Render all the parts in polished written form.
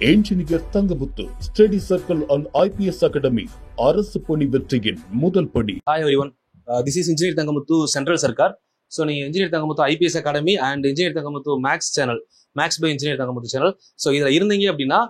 Engineer Thangamuthu study circle and IPS academy அரசு பணி வெற்றியின் முதல் படி. Hi everyone, this is Engineer Thangamuthu Central Sarkar. So நீங்க Engineer Thangamuthu IPS Academy and Engineer Thangamuthu Max channel, Max by Engineer Thangamuthu channel. So இதுல இருந்தீங்க அப்படின்னா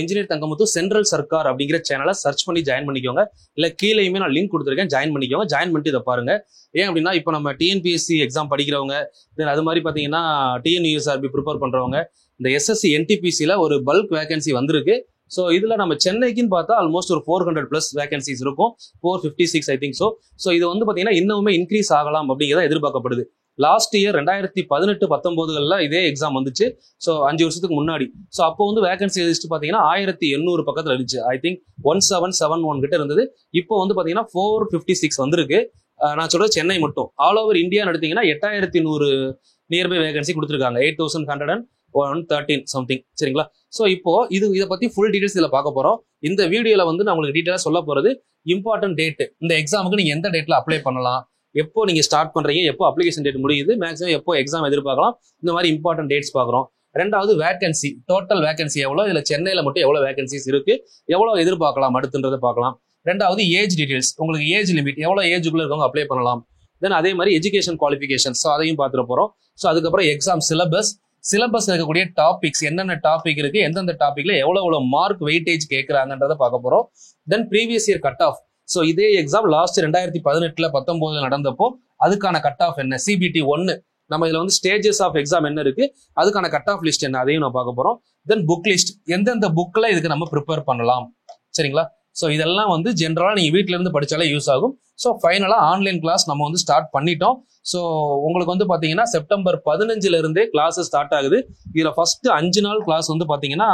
Engineer Thangamuthu Central Sarkar அப்படிங்கிற சேனலை சர்ச் பண்ணி ஜாயின் பண்ணிக்கோங்க. இல்ல கீழேயுமே நான் லிங்க் கொடுத்துருக்கேன், ஜாயின் பண்ணிக்கோங்க. ஜாயின் பண்ணிட்டு இதை பாருங்க. ஏன் அப்படின்னா இப்போ நம்ம TNPSC எக்ஸாம் படிக்கிறவங்க, தென் அது மாதிரி பார்த்தீங்கன்னா TNUSRB ப்ரிப்பேர் பண்றவங்க, இந்த SSC NTPCல ஒரு பல்க் வேகன்சி வந்திருக்கு. ஸோ இதில் நம்ம சென்னைக்குன்னு பார்த்தா ஆல்மோஸ்ட் ஒரு 400+ வேகன்சிஸ் இருக்கும், 456 ஐ திங்க். ஸோ இது வந்து பார்த்தீங்கன்னா இன்னுமே இன்க்ரீஸ் ஆகலாம் அப்படிங்கிறத எதிர்பார்க்கப்படுது. லாஸ்ட் இயர் 2018-19 இதே எக்ஸாம் வந்துச்சு. ஸோ 5 வருஷத்துக்கு முன்னாடி. ஸோ அப்போ வந்து வேகன்சி லிஸ்ட் பார்த்தீங்கன்னா 1800 பக்கத்தில் இருந்துச்சு. ஐ திங்க் 1771 கிட்ட இருந்தது. இப்போ வந்து பார்த்தீங்கன்னா 456 வந்திருக்கு. நான் சொல்றது சென்னை மட்டும். ஆல் ஓவர் இந்தியா எடுத்தீங்கன்னா 8100 நியர்பை வேகன்சி கொடுத்துருக்காங்க. 8113 சம்திங். சரிங்களா? ஸோ இப்போ இதை பத்தி ஃபுல் டீடைல்ஸ் இதில் பார்க்க போறோம். இந்த வீடியோல வந்து நான் உங்களுக்கு டீட்டெயிலாக சொல்ல போறது இம்பார்ட்டன்ட் டேட். இந்த எக்ஸாமுக்கு நீங்க எந்த டேட்ல அப்ளை பண்ணலாம், எப்போ நீங்க ஸ்டார்ட் பண்றீங்க, எப்போ அப்ளிகேஷன் டேட் முடியுது, மேக்ஸிமம் எப்போ எக்ஸாம் எதிர்பார்க்கலாம், இந்த மாதிரி இம்பார்ட்டன்ட் டேட்ஸ் பார்க்குறோம். ரெண்டாவது வேகன்சி, டோட்டல் வேகன்சி எவ்வளோ, இதுல சென்னையில மட்டும் எவ்வளோ வேகன்சிஸ் இருக்கு, எவ்வளோ எதிர்பார்க்கலாம் அடுத்துன்றதை பார்க்கலாம். ரெண்டாவது ஏஜ் டீடைல்ஸ், உங்களுக்கு ஏஜ் லிமிட் எவ்வளோ ஏஜுக்குள்ள இருக்கவங்க அப்ளை பண்ணலாம். தென் அதே மாதிரி எஜுகேஷன் குவாலிஃபிகேஷன், ஸோ அதையும் பார்த்துட்டு போறோம். ஸோ அதுக்கப்புறம் எக்ஸாம் சிலபஸ் இருக்கக்கூடிய டாபிக்ஸ், என்னென்ன டாபிக் இருக்கு, எந்தெந்த டாபிக்ல எவ்வளவு மார்க் வெயிட்டேஜ் கேட்கறாங்கன்றத பார்க்க போறோம். Then previous year cut off, so இதே எக்ஸாம் லாஸ்ட் 2018-19 நடந்தப்போ அதுக்கான கட் ஆஃப் என்ன, CBT 1, நம்ம இதுல வந்து ஸ்டேஜஸ் ஆஃப் எக்ஸாம் என்ன இருக்கு, அதுக்கான கட் ஆஃப் லிஸ்ட் என்ன, அதையும் நான் பார்க்க போறோம். தென் புக் லிஸ்ட், எந்தெந்த புக்ல இதுக்கு நம்ம ப்ரிப்பேர் பண்ணலாம். சரிங்களா? ஸோ இதெல்லாம் வந்து ஜென்ரலா நீங்க வீட்ல இருந்து படிச்சாலே யூஸ் ஆகும். ஸோ ஃபைனலா ஆன்லைன் கிளாஸ் நம்ம வந்து ஸ்டார்ட் பண்ணிட்டோம். ஸோ உங்களுக்கு வந்து பாத்தீங்கன்னா செப்டம்பர் 15 இருந்தே கிளாஸ் ஸ்டார்ட் ஆகுது. இதுல ஃபர்ஸ்ட் 5 நாள் கிளாஸ் வந்து பாத்தீங்கன்னா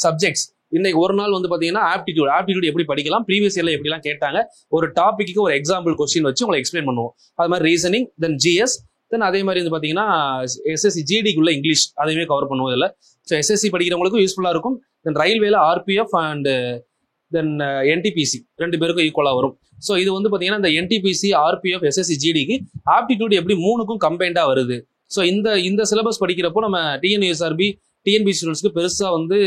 சப்ஜெக்ட்ஸ். இன்னைக்கு ஒரு நாள் வந்து பாத்தீங்கன்னா ஆப்டிடியூட் எப்படி படிக்கலாம், ப்ரீவியஸ் இயர்ல எப்படிலாம் கேட்டாங்க, ஒரு டாபிக்கு ஒரு எக்ஸாம்பிள் கொஸ்டின் வச்சு உங்களுக்கு எக்ஸ்பிளைன் பண்ணுவோம். அது மாதிரி ரீசனிங், தென் GS, தென் அதே மாதிரி வந்து பாத்தீங்கன்னா SSC GDக்குள்ள இங்கிலீஷ், அதையுமே கவர் பண்ணுவோம் இதுல. ஸோ SSC படிக்கிறவங்களுக்கும் யூஸ்ஃபுல்லா இருக்கும். தென் ரயில்வேல RPF அண்ட் தென் NTPC 2 பேருக்கும் ஈக்குவலா வரும். ஸோ இது வந்து பாத்தீங்கன்னா இந்த NTPC, RPF, SSC GDக்கு ஆப்டிடியூட் எப்படி 3க்கும் கம்பைண்டா வருது. ஸோ இந்த சிலபஸ் படிக்கிறப்போ நம்ம TNUSRB, TNPSC ஸ்டூடெண்ட்ஸ்க்கு பெருசா வந்து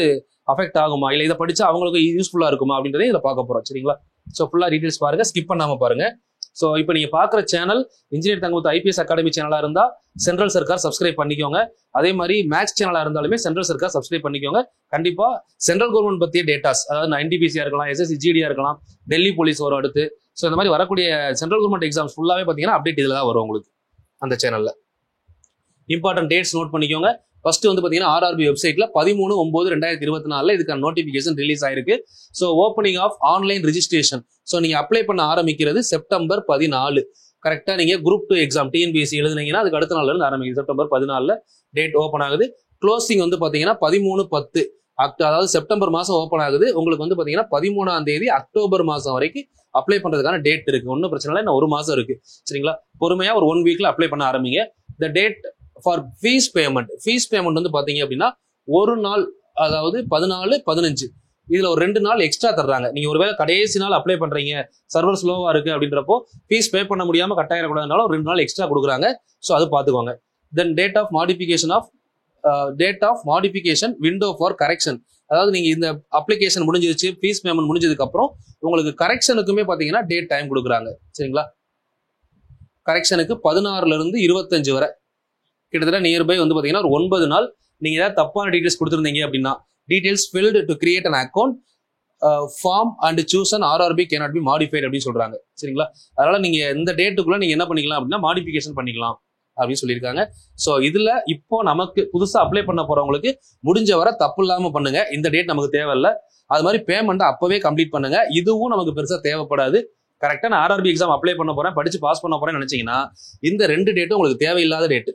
அஃபெக்ட் ஆகுமா, இல்லை இதை படிச்சா அவங்களுக்கு யூஸ்ஃபுல்லா இருக்குமா அப்படின்றத இதில் பார்க்க போறோம். சரிங்களா? ஸோ ஃபுல்லா டீடைல்ஸ் பாருங்க, ஸ்கிப் பண்ணாம பாருங்க. ஸோ இப்போ நீங்க பாக்குற channel engineer Thangamuthu IPS academy சேனலா இருந்தா சென்ட்ரல் சர்க்கார் சப்ஸ்கிரைப் பண்ணிக்கோங்க. அதே மாதிரி மேக்ஸ் சேனலா இருந்தாலுமே சென்ட்ரல் சர்க்கார் சப்ஸ்கிரைப் பண்ணிக்கோங்க. கண்டிப்பா சென்ட்ரல் கவர்மெண்ட் பத்திய டேட்டாஸ், அதாவது NTPC இருக்கலாம், SSC GD இருக்கலாம், டெல்லி போலீஸ் வரும் அடுத்து. ஸோ இந்த மாதிரி வரக்கூடிய சென்ட்ரல் கவர்மெண்ட் எக்ஸாம்ஸ் ஃபுல்லாவே பாத்தீங்கன்னா அப்டேட் இதுல தான் வரும் உங்களுக்கு அந்த சேனல்ல. இம்பார்ட்டன்ட் டேட்ஸ் நோட் பண்ணிக்கோங்க. ஃபர்ஸ்ட் வந்து பாத்தீங்கன்னா RRB வெப்சைட்ல 13/9/2024 இதுக்கான நோட்டிபிகேஷன் ரிலீஸ் ஆயிருக்கு. So opening of online registration. So நீங்க அப்ளை பண்ண ஆரம்பிக்கிறது செப்டம்பர் 14. கரெக்டா நீங்க குரூப் 2 எக்ஸாம் TNPSC எழுதுனீங்கன்னா அதுக்கு அடுத்த நாள்ல இருந்து ஆரம்பிக்குது. செப்டம்பர் 14 டேட் ஓப்பன் ஆகுது. க்ளோசிங் வந்து பாத்தீங்கன்னா 13/10, அதாவது செப்டம்பர் மாசம் ஓப்பன் ஆகுது. உங்களுக்கு வந்து பாத்தீங்கன்னா 13ஆம் தேதி அக்டோபர் மாசம் வரைக்கும் அப்ளை பண்றதுக்கான டேட் இருக்கு. ஒன்னும் பிரச்சனை இல்லை, இன்னும் 1 மாசம் இருக்கு. சரிங்களா? பொறுமையா ஒரு 1 வீக்ல அப்ளை பண்ண ஆரம்பிங்க. The date for fees payment வந்து பாத்தீங்க அப்படின்னா ஒரு நாள், அதாவது 14, 15, இதுல ஒரு 2 நாள் எக்ஸ்ட்ரா தர்றாங்க. நீங்க ஒருவேளை கடைசி நாள் அப்ளை பண்றீங்க, சர்வர் ஸ்லோவா இருக்கு அப்படின்றப்போ ஃபீஸ் பே பண்ண முடியாம கட்டாயிடக்கூடாதுனால ஒரு 2 நாள் எக்ஸ்ட்ரா கொடுக்குறாங்க. ஸோ அது பாத்துக்கோங்க. Then date of modification window for correction, அதாவது நீங்க இந்த அப்ளிகேஷன் முடிஞ்சிருச்சு, ஃபீஸ் பேமெண்ட் முடிஞ்சதுக்கு அப்புறம் உங்களுக்கு கரெக்ஷனுக்குமே பாத்தீங்கன்னா டேட் டைம் கொடுக்குறாங்க. சரிங்களா? கரெக்ஷனுக்கு 16 இருந்து 25 வரை, கிட்டத்தட்ட நியர்பை வந்து பாத்தீங்கன்னா ஒரு 9 நாள். நீங்க ஏதாவது தப்பான டீடைல்ஸ் கொடுத்துருந்தீங்க அப்படின்னா, details filled to create an account form and choose an RRB cannot be modified அப்படின்னு சொல்றாங்க. சரிங்களா? அதனால நீங்க இந்த டேட்டுக்குள்ள நீங்க என்ன பண்ணிக்கலாம் அப்படின்னா மாடிஃபிகேஷன் பண்ணிக்கலாம் அப்படின்னு சொல்லியிருக்காங்க. ஸோ இதுல இப்போ நமக்கு புதுசா அப்ளை பண்ண போறவங்களுக்கு முடிஞ்ச வரை தப்பு இல்லாம பண்ணுங்க. இந்த டேட் நமக்கு தேவையில்லை. அது மாதிரி பேமெண்ட் அப்பவே கம்ப்ளீட் பண்ணுங்க. இதுவும் நமக்கு பெருசா தேவைப்படாது. கரெக்டா நான் RRB எக்ஸாம் அப்ளை பண்ண போறேன், படிச்சு பாஸ் பண்ண போறேன்னு நினைச்சீங்கன்னா இந்த 2 டேட்டும் உங்களுக்கு தேவையில்லாத டேட்டு.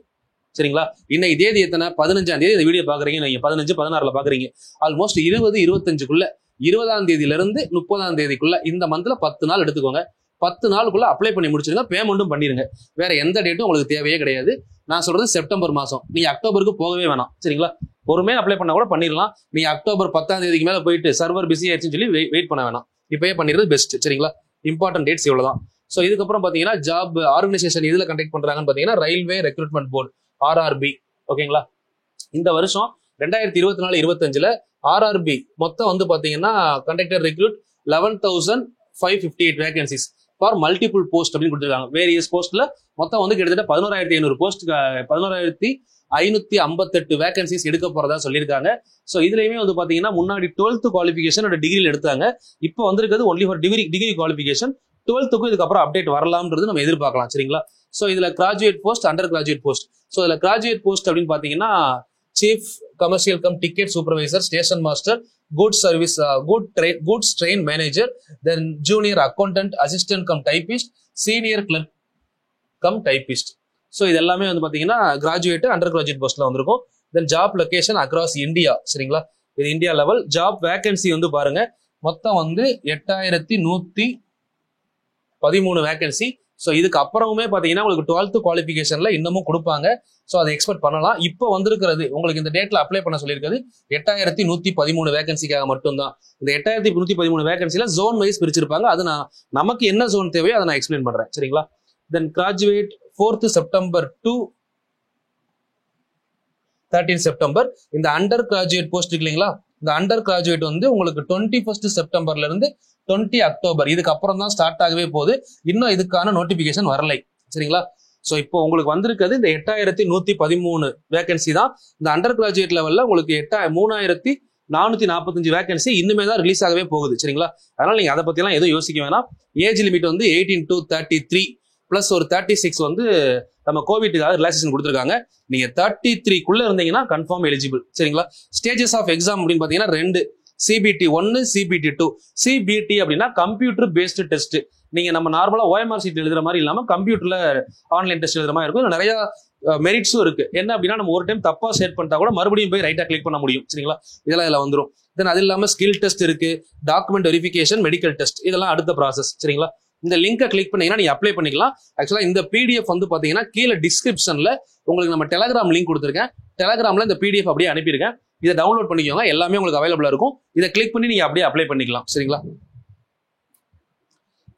சரிங்களா? இன்னைக்கு தேதி எத்தனை, 15ஆம் தேதி இந்த வீடியோ பாக்குறீங்க, நீங்க 15, 16 பாக்குறீங்க. ஆல்மோஸ்ட் 20, 25க்குள்ள, 20ஆம் தேதியில இருந்து 30ஆம் தேதிக்குள்ள இந்த மந்த்ல 10 நாள் எடுத்துக்கோங்க. 10 நாளுக்குள்ள அப்ளை பண்ணி முடிச்சிருங்க, பேமெண்ட்டும் பண்ணிருங்க. வேற எந்த டேட்டும் உங்களுக்கு தேவையே கிடையாது. நான் சொல்றது செப்டம்பர் மாசம், நீங்க அக்டோபருக்கு போகவே வேணாம். சரிங்களா? பொறுமையா அப்ளை பண்ணா கூட பண்ணிடலாம். நீங்க அக்டோபர் 10ஆம் தேதிக்கு மேல போயிட்டு சர்வர் பிஸி ஆயிடுச்சுன்னு சொல்லி வெயிட் பண்ண வேணாம். இப்பயே பண்ணிடுறது பெஸ்ட். சரிங்களா? இம்பார்ட்டன்ட் டேட்ஸ் இவ்வளவுதான். ஸோ இதுக்கப்புறம் பாத்தீங்கன்னா ஜாப் ஆர்கனைசேஷன் இதுல கண்டக்ட் பண்றாங்கன்னு பாத்தீங்கன்னா ரயில்வே ரெக்ரூட்மெண்ட் போர்டு, RRB. ஓகேங்களா? இந்த வருஷம் 2024-25 ஆர்ஆர்பி மொத்தம் வந்து பாத்தீங்கன்னா conductor recruit 11,558 vacancies for multiple post அப்படின்னு கொடுத்துருக்காங்க. வேரியஸ் போஸ்ட்ல மொத்தம் வந்து கிட்டத்தட்ட 11,500 போஸ்ட் 11,558 வேகன்சிஸ் எடுக்க போறதா சொல்லியிருக்காங்க. ஸோ இதுலயுமே வந்து பாத்தீங்கன்னா முன்னாடி 12th குவாலிஃபிகேஷன் டிகிரியில் எடுத்தாங்க. இப்போ வந்திருக்கிறது only for degree qualification. 12th இதுக்கப்புறம் அப்டேட் வரலாம்ன்றது நம்ம எதிர்பார்க்கலாம். சரிங்களா? ஸோ இதுல graduate post, under graduate post. So இதுல கிராஜுவேட் போஸ்ட் அப்படின்னு பாத்தீங்கன்னா chief commercial cum ticket supervisor, station master, goods service, goods train manager, then junior accountant, assistant cum typist, senior clerk cum typist. So இது எல்லாமே வந்து பாத்தீங்கன்னா graduate, under graduate போஸ்ட்ல வந்திருக்கும். Then job location across India. சரிங்களா? இது India level. Job vacancy வந்து பாருங்க மொத்தம் வந்து 8,113 வேகன்சி. ஸோ இதுக்கு அப்புறமுமே பாத்தீங்கன்னா உங்களுக்கு 12th குவாலிஃபிகேஷன்ல இன்னமும் கொடுப்பாங்க. ஸோ அதை எக்ஸ்பெக்ட் பண்ணலாம். இப்போ வந்திருக்கிறது உங்களுக்கு இந்த டேட்ல அப்ளை பண்ண சொல்லியிருக்கிறது 8,113 வேகன்சிக்காக மட்டும்தான். இந்த 8,113 வேகன்சில ஜோன் வைஸ் பிரிச்சிருப்பாங்க. அது நமக்கு என்ன ஜோன் தேவையோ அதை நான் எக்ஸ்பிளைன் பண்றேன். சரிங்களா? Then graduate 4th September to 13th September. இந்த அண்டர் கிராஜுவேட் போஸ்ட் இருக்கு இல்லைங்களா? இந்த அண்டர் கிராஜுவேட் வந்து உங்களுக்கு 21st செப்டம்பர்ல இருந்து 20 அக்டோபர் இதுக்கு அப்புறம் தான் ஸ்டார்ட் ஆகவே போகுது. இன்னும் இதுக்கான நோட்டிபிகேஷன் வரலை. சரிங்களா? ஸோ இப்போ உங்களுக்கு வந்திருக்கிறது இந்த 8,113 வேகன்சி தான். இந்த அண்டர் கிராஜுவேட் லெவல்ல உங்களுக்கு 3,445 வேகன்சி இன்னுமே தான் ரிலீஸ் ஆகவே போகுது. சரிங்களா? அதனால நீங்க அதை பத்தி எல்லாம் எதுவும் யோசிக்க வேணாம். ஏஜ் லிமிட் வந்து 18 to 33 பிளஸ் ஒரு 36 வந்து நம்ம கோவிட்டுக்காக ரிலாக்சேஷன் கொடுத்துருக்காங்க. நீங்க 33க்குள்ள இருந்தீங்கன்னா கன்ஃபார்ம் எலிஜிபிள். சரிங்களா? ஸ்டேஜஸ் ஆஃப் எக்ஸாம் அப்படின்னு பாத்தீங்கன்னா 2, CBT 1, CBT 2. CBT அப்படின்னா கம்ப்யூட்டர் பேஸ்டு டெஸ்ட். நீங்க நம்ம நார்மலா OMR சீட் எழுதுற மாதிரி இல்லாம கம்ப்யூட்டர்ல ஆன்லைன் டெஸ்ட் எழுதுற மாதிரி இருக்கும். நிறைய மெரிட்ஸும் இருக்கு. என்ன அப்படின்னா நம்ம ஒரு டைம் தப்பா செட் பண்ணிட்டா கூட மறுபடியும் போய் ரைட்டா கிளிக் பண்ண முடியும். சரிங்களா? இதெல்லாம் இதுல வந்துடும். தென் அது இல்லாம ஸ்கில் டெஸ்ட் இருக்கு, டாக்குமெண்ட் வெரிஃபிகேஷன், மெடிக்கல் டெஸ்ட், இதெல்லாம் அடுத்த ப்ராசஸ். சரிங்களா? இந்த லிங்கை கிளிக் பண்ணீங்கன்னா நீங்க அப்ளை பண்ணிக்கலாம். ஆக்சுவலா இந்த PDF வந்து பாத்தீங்கன்னா கீழே டிஸ்கிரிப்ஷன்ல உங்களுக்கு நம்ம டெலகிராம் லிங்க் கொடுத்துருக்கேன். டெலகிராம்ல இந்த PDF அப்படியே அனுப்பியிருக்கேன். இதை டவுன்லோட் பண்ணிக்கோங்க. எல்லாமே உங்களுக்கு அவைலபிளா இருக்கும். இதை கிளிக் பண்ணி நீங்க அப்படியே அப்ளை பண்ணிக்கலாம். சரிங்களா?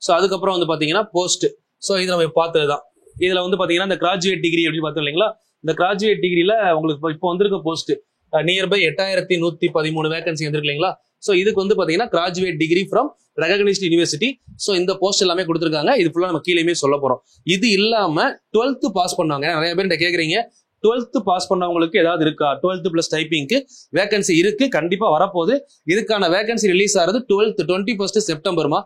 ஸோ அதுக்கப்புறம் வந்து பாத்தீங்கன்னா போஸ்ட். ஸோ இது நம்ம பார்த்ததுதான். இதுல வந்து பாத்தீங்கன்னா இந்த கிராஜுவேட் டிகிரி அப்படின்னு பார்த்தோம் இல்லைங்களா? இந்த கிராஜுவேட் டிகிரியில உங்களுக்கு இப்போ வந்திருக்க போஸ்ட் நியர்பை 8,113 வேகன்சி வந்திருக்கு இல்லைங்களா? ஸோ இதுக்கு வந்து பாத்தீங்கன்னா graduate degree from recognised university. So இந்த போஸ்ட் எல்லாமே கொடுத்துருக்காங்க. இது ஃபுல்லா நம்ம கீழேயுமே சொல்ல போறோம். இது இல்லாம 12th பாஸ் பண்ணவங்க நிறைய பேர் கேட்குறீங்க, 12th பாஸ் பண்ணவங்களுக்கு ஏதாவது இருக்கா? 12th பிளஸ் டைப்பிங்க்கு வேகன்சி இருக்கு, கண்டிப்பா வரப்போகுது. இதுக்கான வேகன்சி ரிலீஸ் ஆகிறது 21st செப்டம்பர்மா.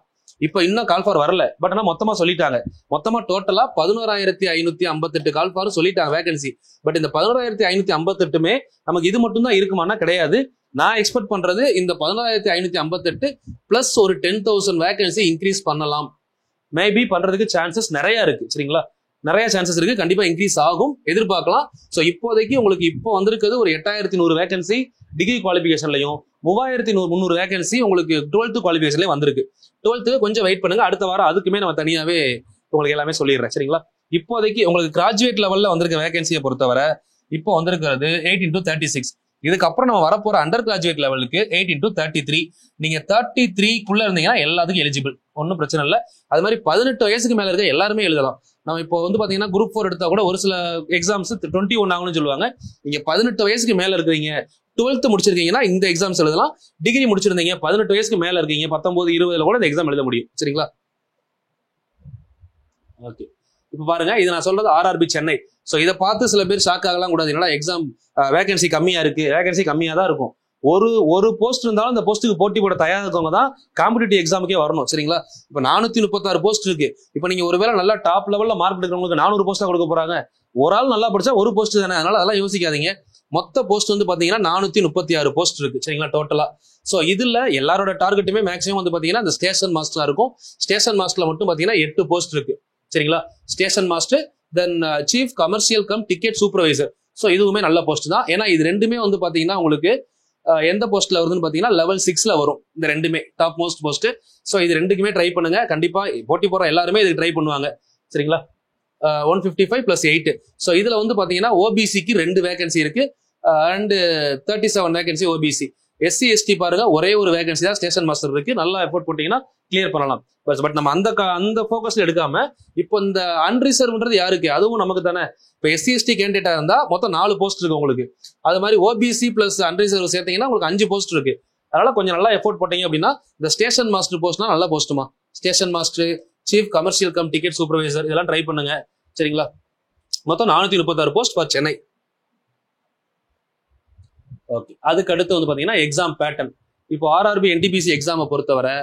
இப்போ இன்னும் கால்ஃபார் வரல. பட் ஆனா மொத்தமா சொல்லிட்டாங்க. மொத்தமா டோட்டலா 11,558 கால்ஃபார் சொல்லிட்டாங்க வேகன்சி. பட் இந்த 11,558மே நமக்கு இது மட்டும் தான் இருக்குமானா கிடையாது. நான் எக்ஸ்பெக்ட் பண்றது இந்த 11,558 பிளஸ் ஒரு 10,000 வேகன்சி இன்க்ரீஸ் பண்ணலாம். மேபி பண்றதுக்கு சான்சஸ் நிறைய இருக்கு. சரிங்களா? நிறைய சான்சஸ் இருக்கு. கண்டிப்பா இன்க்ரீஸ் ஆகும், எதிர்பார்க்கலாம். ஸோ இப்போதைக்கு உங்களுக்கு இப்போ வந்திருக்கிறது ஒரு 8,100 வேகன்சி டிகிரி குவாலிஃபிகேஷன்லையும் 3,300 வேகன்சி உங்களுக்கு 12th குவாலிஃபிகேஷன்லயும் வந்திருக்கு. 12th கொஞ்சம் வெயிட் பண்ணுங்க. அடுத்த வாரம் அதுக்குமே நம்ம தனியாவே உங்களுக்கு எல்லாமே சொல்லிடுறேன். சரிங்களா? இப்போதைக்கு உங்களுக்கு கிராஜுவேட் லெவல்ல வந்திருக்க வேகன்சியை பொறுத்தவரை இப்போ வந்திருக்கிறது 18 to 36. இதுக்கப்புறம் நம்ம வரப்போற அண்டர் கிராஜுவேட் லெவலுக்கு 18 to 33. நீங்க 33க்குள்ள இருந்தீங்கன்னா எல்லாத்துக்கும் எலிஜிபிள், ஒன்றும் பிரச்சனை இல்லை. அது மாதிரி 18 வயசுக்கு மேல இருக்க எல்லாருமே எழுதலாம். நம்ம இப்போ வந்து பாத்தீங்கன்னா குரூப் 4 எடுத்தா கூட ஒரு சில எக்ஸாம்ஸ் 21 ஆகணும்னு சொல்லுவாங்க. நீங்க 18 வயசுக்கு மேல இருக்கிறீங்க, 12th முடிச்சிருக்கீங்கன்னா இந்த எக்ஸாம்ஸ் எழுதலாம். டிகிரி முடிச்சிருந்தீங்க 18 வயசுக்கு மேல இருக்கீங்க, 19, 20ல கூட இந்த எக்ஸாம் எழுத முடியும். சரிங்களா? ஓகே, இப்ப பாருங்க, இது நான் சொல்றது ஆர்ஆர்பி சென்னை. ஸோ இதை பார்த்து சில பேர் ஷாக் ஆகலாம் கூடாது. என்னடா எக்ஸாம் வேகன்சி கம்மியா இருக்கு? வேகன்சி கம்மியா தான் இருக்கும். ஒரு போஸ்ட் இருந்தாலும் அந்த போஸ்ட்டுக்கு போட்டி போட தயாரா இருக்கவங்க தான் காம்படிட்டிவ் எக்ஸாமுக்கே வரணும். சரிங்களா? இப்போ 436 போஸ்ட் இருக்கு. இப்போ நீங்க ஒருவேளை நல்லா டாப் லெவல்ல மார்க் எடுக்கிறவங்களுக்கு 400 போஸ்டா கொடுக்க போறாங்க. ஒரு ஆள் நல்லா படிச்சா ஒரு போஸ்ட் தானே. அதனால அதெல்லாம் யோசிக்காதீங்க. மொத்த போஸ்ட் வந்து பாத்தீங்கன்னா 436 போஸ்ட் இருக்கு. சரிங்களா? டோட்டலா. ஸோ இதுல எல்லாரோட டார்கெட்டுமே மேக்ஸிமம் வந்து பாத்தீங்கன்னா இந்த ஸ்டேஷன் மாஸ்டரா இருக்கும். ஸ்டேஷன் மாஸ்டர்ல மட்டும் பாத்தீங்கன்னா 8 போஸ்ட் இருக்கு. சரிங்களா? Station master, then chief commercial cum ticket supervisor. So இதுவுமே நல்ல போஸ்ட் தான். ஏன்னா இது ரெண்டுமே வந்து பாத்தீங்கன்னா உங்களுக்கு எந்த போஸ்ட்ல வருதுன்னு பாத்தீங்கன்னா லெவல் 6ல வரும். இந்த ரெண்டுமே டாப் மோஸ்ட் போஸ்ட். ஸோ இது ரெண்டுக்குமே ட்ரை பண்ணுங்க. கண்டிப்பா போட்டி போற எல்லாருமே இதுக்கு ட்ரை பண்ணுவாங்க. சரிங்களா? 155 + 8. ஸோ இதுல வந்து பாத்தீங்கன்னா ஓபிசிக்கு 2 வேகன்சி இருக்கு and 37 vacancy OBC. SC ST பாருங்க ஒரே ஒரு வேகன்சி தான் ஸ்டேஷன் மாஸ்டர் இருக்கு, நல்லா எஃபோர்ட் போட்டீங்கன்னா கிளியர் பண்ணலாம். பட் நம்ம அந்த ஃபோக்கஸ்ல எடுக்காம இப்போ இந்த அன்ரிசர்வ்ன்றது யாருக்கு, அதுவும் நமக்கு தானே. இப்போ SC ST கேண்டிடேட்டா இருந்தா மொத்தம் 4 போஸ்ட் இருக்கு உங்களுக்கு. அது மாதிரி OBC பிளஸ் அன்ரிசர்வ் சேர்த்தீங்கன்னா உங்களுக்கு 5 போஸ்ட் இருக்கு. அதனால கொஞ்சம் நல்லா எஃபோர்ட் போட்டீங்க அப்படின்னா இந்த ஸ்டேஷன் மாஸ்டர் போஸ்ட்னா நல்ல போஸ்ட்டுமா. Station master, chief commercial cum ticket supervisor இதெல்லாம் ட்ரை பண்ணுங்க. சரிங்களா? மொத்தம் 436 போஸ்ட் ஃபார் சென்னை. ஓகே, அதுக்கு அடுத்து வந்து பாத்தீங்கன்னா எக்ஸாம் பேட்டர்ன். இப்போ RRB NTPC எக்ஸாமை பொறுத்தவரை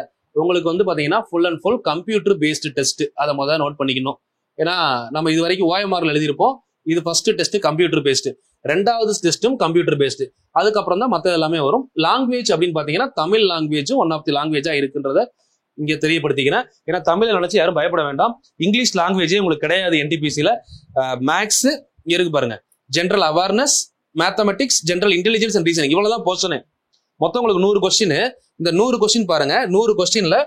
உங்களுக்கு வந்து பாத்தீங்கன்னா full and full computer based test. அதை முதல்ல நோட் பண்ணிக்கணும். ஏன்னா நம்ம இது வரைக்கும் OMRல எழுதியிருப்போம். இது ஃபர்ஸ்ட் டெஸ்ட் கம்ப்யூட்டர் பேஸ்டு, ரெண்டாவது டெஸ்ட்டும் கம்ப்யூட்டர் பேஸ்டு, அதுக்கப்புறம் தான் மற்ற எல்லாமே வரும். லாங்குவேஜ் அப்படின்னு பாத்தீங்கன்னா தமிழ் லாங்குவேஜும் ஒன் ஆஃப் தி லாங்குவேஜா இருக்குன்றத இங்க தெரியப்படுத்திக்கிறேன். ஏன்னா தமிழை நினைச்சு யாரும் பயப்பட வேண்டாம். இங்கிலீஷ் லாங்குவேஜே உங்களுக்கு கிடையாது NTPCல. மேக்ஸ் இருக்கு பாருங்க, general awareness, mathematics, general intelligence and reasoning, இவ்வளவுதான் போர்ஷனு. மொத்தம் உங்களுக்கு 100 கொஸ்டின். இந்த 100 கொஸ்டின் பாருங்க, 100 கொஸ்டின்ல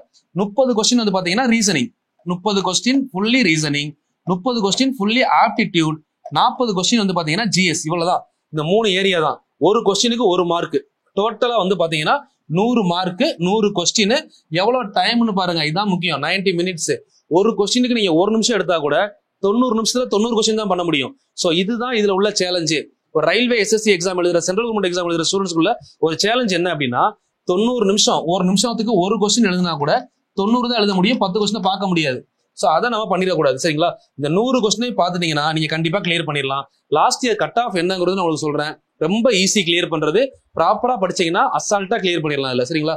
30 கொஸ்டின் வந்து பாத்தீங்கன்னா reasoning, 30 question fully reasoning, 30 question fully aptitude, 40 question வந்து பாத்தீங்கன்னா GS. இவ்வளவுதான், இந்த 3 ஏரியா தான். ஒரு கொஸ்டினுக்கு 1 மார்க். டோட்டலா வந்து பாத்தீங்கன்னா 100 மார்க், 100 கொஸ்டின். எவ்வளவு டைம்னு பாருங்க, இதுதான் முக்கியம். 90 மினிட்ஸ். ஒரு கொஸ்டினுக்கு நீங்க 1 நிமிஷம் எடுத்தா கூட 90 நிமிஷத்துல 90 கொஸ்டின் தான் பண்ண முடியும். சோ இதுதான் இதுல உள்ள சேலஞ்சு. ஒரு ரயில்வே SSC எக்ஸாம் எழுதுற, சென்ட்ரல் கவர்மெண்ட் எக்ஸாம் எழுதுற ஸ்டூடெண்ட்ஸ்க்குள்ள ஒரு சேலஞ்ச் என்ன அப்படின்னா 90 நிமிஷம், ஒரு நிமிஷத்துக்கு ஒரு கொஸ்டின் எழுதினா கூட 90 தான் எழுத முடியும், 10 கொஸ்டினை பார்க்க முடியாது. சோ அதை நம்ம பண்ணிடக்கூடாது. சரிங்களா? இந்த 100 கொஸ்டினை பார்த்துட்டீங்கன்னா நீங்க கண்டிப்பா கிளியர் பண்ணிடலாம். லாஸ்ட் இயர் கட் ஆஃப் என்னங்கிறது நான் உங்களுக்கு சொல்றேன். ரொம்ப ஈஸி கிளியர் பண்றது. ப்ராப்பரா படிச்சீங்கன்னா அசால்ட்டா கிளியர் பண்ணிடலாம் இல்ல. சரிங்களா?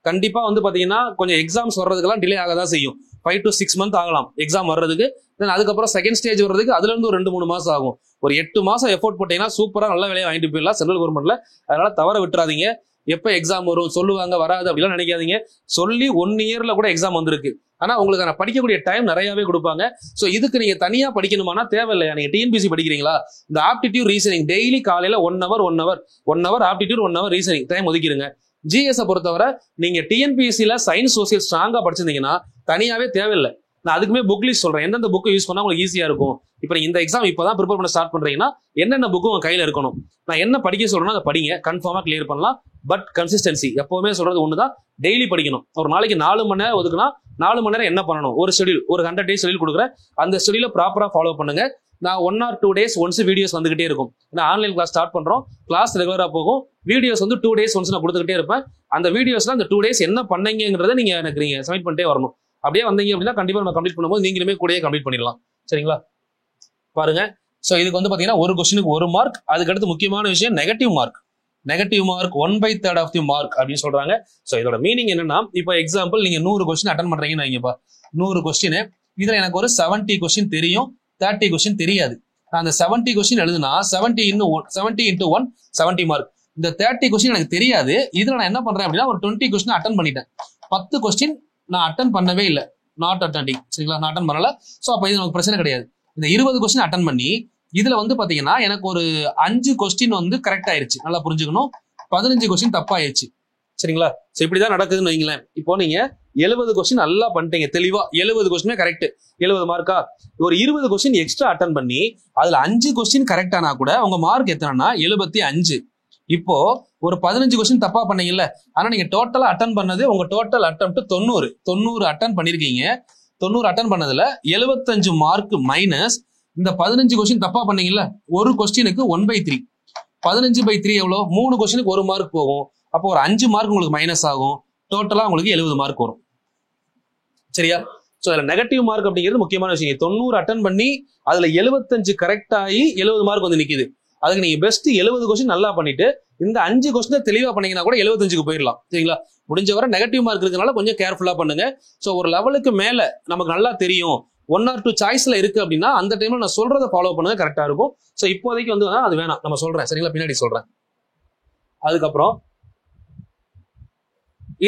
கண்டிப்பா வந்து பாத்தீங்கன்னா கொஞ்சம் எக்ஸாம்ஸ் வர்றதுக்கெல்லாம் டிலே ஆகதான் செய்யும். 5 to 6 months ஆகலாம் எக்ஸாம் வர்றதுக்கு. தென் அதுக்கப்புறம் செகண்ட் ஸ்டேஜ் வர்றதுக்கு அதுல இருந்து ஒரு 2-3 மாசம் ஆகும். ஒரு 8 மாசம் எஃபோர்ட் போட்டீங்கன்னா சூப்பரா நல்ல வேலையை வாங்கிட்டு போயிடலாம் சென்ட்ரல் கவர்மெண்ட்ல. அதனால தவற விட்டுறாதீங்க. எப்ப எக்ஸாம் வரும் சொல்லுவாங்க, வராது அப்படிலாம் நினைக்காதீங்க. சொல்லி 1 இயர்ல கூட எக்ஸாம் வந்திருக்கு. ஆனா உங்களுக்கு படிக்கக்கூடிய டைம் நிறையவே கொடுப்பாங்க. சோ இதுக்கு நீங்க தனியா படிக்கணுமானா தேவையில்லையா? நீங்க TNPC படிக்கிறீங்களா, இந்த ஆப்டிடியூட் ரீசனிங் டெய்லி காலையில 1 hour aptitude, 1 hour reasoning time ஒதுக்கிடுங்க. GS பொறுத்தவரை நீங்க TNPCல சயின்ஸ் சோசியல் ஸ்ட்ராங்கா படிச்சிருந்தீங்கன்னா தனியாவே தேவையில்லை. நான் அதுக்குமே புக் லிஸ்ட் சொல்றேன், எந்தெந்த புக் யூஸ் பண்ணா உங்களுக்கு ஈஸியா இருக்கும். இப்ப நீங்க இந்த எக்ஸாம் இப்பதான் ப்ரிப்பேர் பண்ண ஸ்டார்ட் பண்றீங்கன்னா என்னென்ன புக் உங்க கையில இருக்கணும், நான் என்ன படிக்க சொல்றேன்னா அதை படிங்க, கன்ஃபார்மா கிளியர் பண்ணலாம். பட் கன்சிஸ்டன்சி எப்பவுமே சொல்றது ஒண்ணுதான், டெய்லி படிக்கணும். ஒரு நாளைக்கு 4 மணி நேரம் ஒதுக்குனா 4 மணி நேரம் என்ன பண்ணணும், ஒரு ஷெடியூல், ஒரு 100 days ஷெடியூல் கொடுக்குறேன். அந்த ஷெடியூல ப்ராப்பரா ஃபாலோ பண்ணுங்க. நான் 1 or 2 days ஒன்ஸ் வீடியோஸ் வந்துகிட்டே இருக்கும். நான் ஆன்லைன் கிளாஸ் ஸ்டார்ட் பண்றோம், கிளாஸ் ரெகுலரா போகும். வீடியோஸ் வந்து 2 days ஒன்ஸ் நான் கொடுத்துக்கிட்டே இருப்பேன். அந்த வீடியோஸ்ல அந்த 2 days என்ன பண்ணீங்கிறத நீங்க எனக்கு நீங்க சப்மிட் பண்ணிட்டே வரணும். அப்படியே வந்தீங்க அப்படின்னா கண்டிப்பா நம்ம கம்ப்ளீட் பண்ணும்போது நீங்களுமே கூடயே கம்ப்ளீட் பண்ணிடலாம். சரிங்களா? பாருங்க. சோ இதுக்கு வந்து பாத்தீங்கன்னா ஒரு கொஸ்டினுக்கு 1 மார்க். அதுக்கடுத்து முக்கியமான விஷயம் negative mark. Negative mark 1/3 of the mark அப்படின்னு சொல்றாங்க. சோ இதோட மீனிங் என்னன்னா, இப்போ எக்ஸாம்பிள் நீங்க 100 கொஸ்டின் அட்டன் பண்றீங்கன்னு வைங்கப்பா, 100 கொஸ்டின், இதுல எனக்கு ஒரு 70 கொஸ்டின் தெரியும், 30 கொஸ்டின் தெரியாது. நான் அந்த 70 கொஸ்டின் எழுதுனா 70 into 1 70 மார்க். இந்த 30 கொஸ்டின் எனக்கு தெரியாது. இதுல நான் என்ன பண்றேன் அப்படின்னா ஒரு 20 கொஸ்டின் அட்டன் பண்ணிட்டேன். 10 கொஸ்டின் நான் அட்டன் பண்ணவே இல்லை, நாட் அட்டெண்டிங். சரிங்களா? நான் அட்டன் பண்ணல. சோ அப்ப இது நமக்கு பிரச்சனை கிடையாது. இந்த 20 கொஸ்டின் அட்டன் பண்ணி இதுல வந்து பாத்தீங்கன்னா எனக்கு ஒரு 5 கொஸ்டின் வந்து கரெக்ட் ஆயிருச்சு. நல்லா புரிஞ்சுக்கணும். 15 கொஸ்டின் தப்பாயிருச்சு. சரிங்களா? சோ இப்படிதான் நடக்குதுன்னு வைங்களேன். இப்போ நீங்க 70 கொஸ்டின் நல்லா பண்ணிட்டீங்க தெளிவா, 70 கொஸ்டின் கரெக்ட், 70 மார்க்கா. ஒரு 20 கொஸ்டின் எக்ஸ்ட்ரா அட்டன் பண்ணி அதுல 5 கொஸ்டின் கரெக்ட் ஆனா கூட உங்க மார்க் எத்தனைன்னா 75. இப்போ ஒரு 15 கொஸ்டின் தப்பா பண்ணீங்கல்ல, ஆனா நீங்க டோட்டலா அட்டன் பண்ணது உங்க டோட்டல் அட்டம் 90 அட்டன் பண்ணிருக்கீங்க. 90 அட்டன் பண்ணதுல 75 மார்க் மைனஸ் இந்த 15 கொஸ்டின் தப்பா பண்ணீங்கல்ல, ஒரு கொஸ்டினுக்கு 1/3. 15/3 எவ்வளவு? 3 கொஸ்டினுக்கு 1 மார்க் போகும். அப்போ ஒரு 5 மார்க் உங்களுக்கு மைனஸ் ஆகும். டோட்டலா உங்களுக்கு 70 மார்க் வரும். சரியா? சோ அதுல நெகட்டிவ் மார்க் அப்படிங்கிறது முக்கியமான விஷயம். 90 அட்டன் பண்ணி அதுல 75 கரெக்ட் ஆகி 70 மார்க் வந்து நிக்குது. அதுக்கு நீங்க பெஸ்ட் 70 கொஸ்டின் நல்லா பண்ணிட்டு இந்த 5 கொஸ்டின் தெளிவா பண்ணீங்கன்னா கூட 75க்கு போயிடலாம். சரிங்களா? முடிஞ்ச வரை நெகட்டிவ் மார்க் இருக்கனால கொஞ்சம் கேர்ஃபுல்லா பண்ணுங்க. சோ ஒரு லெவலுக்கு மேல நமக்கு நல்லா தெரியும், 1 or 2 சாய்ஸ்ல இருக்கு அப்படின்னா அந்த டைம்ல நான் சொல்றதை ஃபாலோ பண்ணுங்க, கரெக்டா இருக்கும். சோ இப்போதைக்கு வந்து அது வேணாம், நம்ம சொல்றேன். சரிங்களா? பின்னாடி சொல்றேன். அதுக்கப்புறம்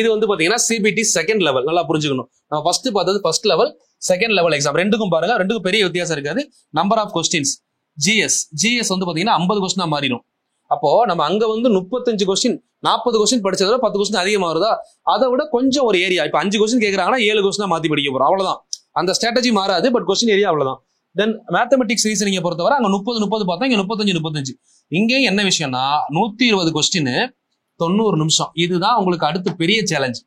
இது வந்து பாத்தீங்கன்னா CBT செகண்ட் லெவல். நல்லா புரிஞ்சுக்கணும். நம்ம ஃபர்ஸ்ட் பார்த்தது first level, second level exam. ரெண்டுக்கும் பாருங்க, ரெண்டுக்கும் பெரிய வித்தியாசம் இருக்காது. Number of questions. GS வந்து பாத்தீங்கன்னா 50 கொஸ்டினா மாறிடும். அப்போ நம்ம அங்க வந்து 35 கொஸ்டின் 40 கொஸ்டின் படிச்சதோட 10 கொஸ்டின் அதிகமா வருதா, அதை விட கொஞ்சம் ஒரு ஏரியா. இப்ப 5 கொஸ்டின் கேட்கறாங்கன்னா 7 கொஸ்டினா மாத்தி படிக்க போறோம், அவ்வளவுதான். அந்த ஸ்ட்ராட்டஜி மாறாது, பட் கொஸ்டின் ஏரியா அவ்வளவுதான். தென் மேத்தமெட்டிக்ஸ் ரீசனிங் பொறுத்தவரை அங்க 30 பார்த்தா இங்க 35. இங்கேயும் என்ன விஷயம்னா 120 கொஸ்டின் 90 நிமிஷம். இதுதான் உங்களுக்கு அடுத்து பெரிய சேலஞ்ச்.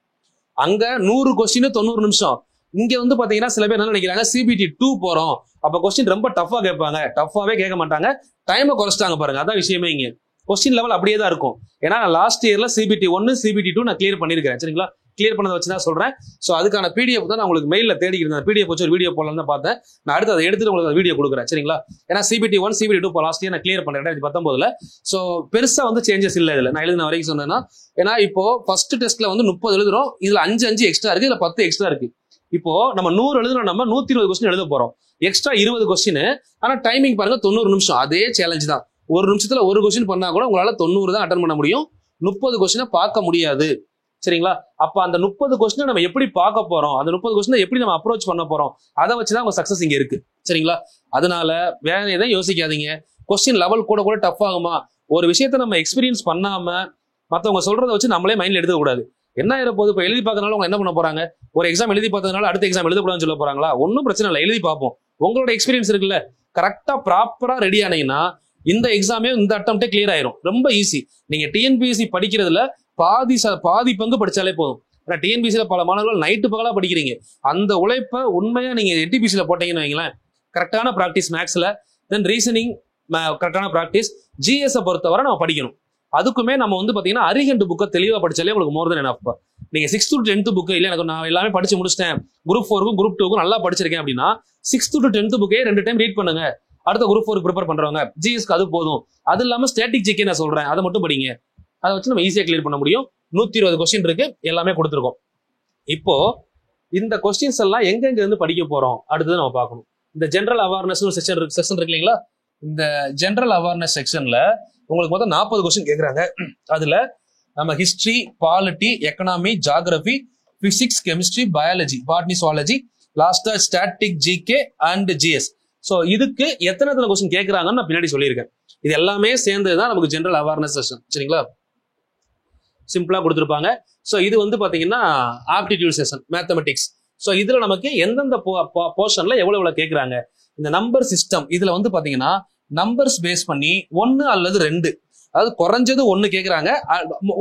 அங்க 100 கொஸ்டின் 90 நிமிஷம். இங்க வந்து பாத்தீங்கன்னா சில பேர் என்ன நினைக்கிறாங்க, சிபிடி 2 போறோம், அப்ப கொஸ்டின் ரொம்ப டஃபா கேட்பாங்க. டஃபாவே கேட்க மாட்டாங்க, டைமை குறைச்சிட்டாங்க பாருங்க. அதான் விஷயமே. இங்க கொஸ்டின் லெவல் அப்படியே தான் இருக்கும். ஏன்னா லாஸ்ட் இயர்ல சிபிடி 1 சிபிடி 2 நான் கிளியர் பண்ணிருக்கேன். சரிங்களா, கிளியர் பண்ணதை வச்சு தான் சொல்றேன். ஸோ அதுக்கான பிடிஎஃப் தான் நான் உங்களுக்கு மெயில தேடிக்கிறேன். பிடிஎஃப் வச்சு ஒரு வீடியோ போடலாம் தான் பார்த்தேன். நான் அடுத்து அதை எடுத்துட்டு உங்களுக்கு வீடியோ கொடுக்குறேன். சரிங்களா, ஏன்னா சிபிடி 1 சிபிடி 2 லாஸ்ட் இயர் நான் கிளியர் பண்ணேன் 2019. ஸோ பெருசா வந்து சேஞ்சஸ் இல்லை இதுல. நான் எழுதின வரைக்கும் சொன்னேன்னா, ஏன்னா இப்போ ஃபர்ஸ்ட் டெஸ்ட்ல வந்து 30 எழுதுறோம், இதுல 5 எக்ஸ்ட்ரா இருக்கு, இதுல 10 எக்ஸ்ட்ரா இருக்கு. இப்போ நம்ம 100 எழுதுறோம், நம்ம 120 கொஸ்டின் எழுத போறோம், எக்ஸ்ட்ரா 20 கொஸ்டின். ஆனா டைமிங் பாருங்க 90 நிமிஷம். அதே சேலஞ்ச் தான். ஒரு நிமிஷத்துல ஒரு கொஸ்டின் பண்ணா கூட உங்களால 90 தான் அட்டன் பண்ண முடியும், 30 கொஸ்டினை பார்க்க முடியாது. சரிங்களா, அப்ப அந்த 30 கொஸ்டினை நம்ம எப்படி பார்க்க போறோம், அந்த 30 கொஸ்டினை எப்படி நம்ம அப்ரோச் பண்ண போறோம், அதை வச்சுதான் உங்க சக்சஸ் இங்க இருக்கு. சரிங்களா, அதனால வேற எதையும் யோசிக்காதீங்க. கொஸ்டின் லெவல் கூட கூட டஃப் ஆகுமா, ஒரு விஷயத்த நம்ம எக்ஸ்பீரியன்ஸ் பண்ணாம மத்தவங்க சொல்றதை வச்சு நம்மளே மைண்ட்ல எடுக்க கூடாது. என்ன ஆயிரப்போது, இப்போ எழுதி பார்க்கறதுனால அவங்க என்ன பண்ண போறாங்க, ஒரு எக்ஸாம் எழுதி பார்த்ததுனால அடுத்த எக்ஸாம் எழுதக்கூடாதுன்னு சொல்ல போறாங்களா? ஒன்றும் பிரச்சனை இல்லை, எழுதி பார்ப்போம். உங்களோட எக்ஸ்பீரியன்ஸ் இருக்குல்ல, கரெக்டா ப்ராப்பரா ரெடி ஆனீங்கன்னா இந்த எக்ஸாமே இந்த அட்டம்ப்டே கிளியர் ஆயிரும். ரொம்ப ஈஸி. நீங்க டிஎன்பிஎஸ்சி படிக்கிறதுல பாதி பங்கு படிச்சாலே போதும். ஏன்னா டிஎன்பிஎஸ்சில பல மாணவர்கள் நைட்டு பகலா படிக்கிறீங்க. அந்த உழைப்பை உண்மையா நீங்க என்டிபிசில போட்டீங்கன்னு வைங்களேன், கரெக்டான ப்ராக்டிஸ் மேக்ஸ்ல, தென் ரீசனிங் கரெக்டான ப்ராக்டிஸ், ஜிஎஸ் பொறுத்தவரை நம்ம படிக்கணும். அதுக்குமே நம்ம வந்து பாத்தீங்கன்னா அரிஹண்ட் புக்கை தெளிவா படிச்சாலே உங்களுக்கு மோர் தென் எனஃப். நீங்க 6th to 10th புக்கு இல்ல, எனக்கு நான் எல்லாமே படிச்சு முடிச்சிட்டேன், குரூப் 4க்கும் குரூப் 2க்கும் நல்லா படிச்சிருக்கேன் அப்படின்னா 6th to 10th புக்கே 2 டைம் ரீட் பண்ணுங்க. அடுத்த குரூப் 4 ப்ரிப்பேர் பண்றவங்க ஜிஎஸ்க்கு அது போதும். அது இல்லாம ஸ்டாட்டிக் ஜிகே நான் சொல்றேன், அதை மட்டும் படிங்க. அதை வச்சு நம்ம ஈஸியா கிளியர் பண்ண முடியும். 120 கொஸ்டின் இருக்கு, எல்லாமே கொடுத்துருக்கோம். இப்போ இந்த கொஸ்டின்ஸ் எல்லாம் எங்கெங்க இருந்து படிக்க போறோம் அடுத்தது நம்ம பார்க்கணும். இந்த ஜென்ரல் அவேர்னஸ் செக்ஷன் இருக்கு இல்லைங்களா, இந்த ஜென்ரல் அவேர்னஸ் செக்ஷன்ல உங்களுக்கு மொத்தம் 40 கொஸ்டின் கேட்கறாங்க. அதுல நம்ம history, polity, economy, geography, physics, chemistry, biology, botany, zoology, லாஸ்டா static GK and GS. So இதுக்கு எத்தனை கொஸ்டின் கேட்கறாங்கன்னு நான் பின்னாடி சொல்லியிருக்கேன். இது எல்லாமே சேர்ந்ததுதான் நமக்கு ஜென்ரல் அவேர்னஸ் செஷன். சரிங்களா, சிம்பிளா கொடுத்துருப்பாங்க. ஸோ இது வந்து பாத்தீங்கன்னா ஆப்டிடியூட் செஷன், மேத்தமெட்டிக்ஸ். ஸோ இதுல நமக்கு எந்தெந்த போர்ஷன்ல எவ்வளவு கேட்கறாங்க. இந்த நம்பர் சிஸ்டம் இதுல வந்து பாத்தீங்கன்னா நம்பர்ஸ் பேஸ் பண்ணி 1 அல்லது 2, அதாவது குறைஞ்சது 1 கேட்கறாங்க.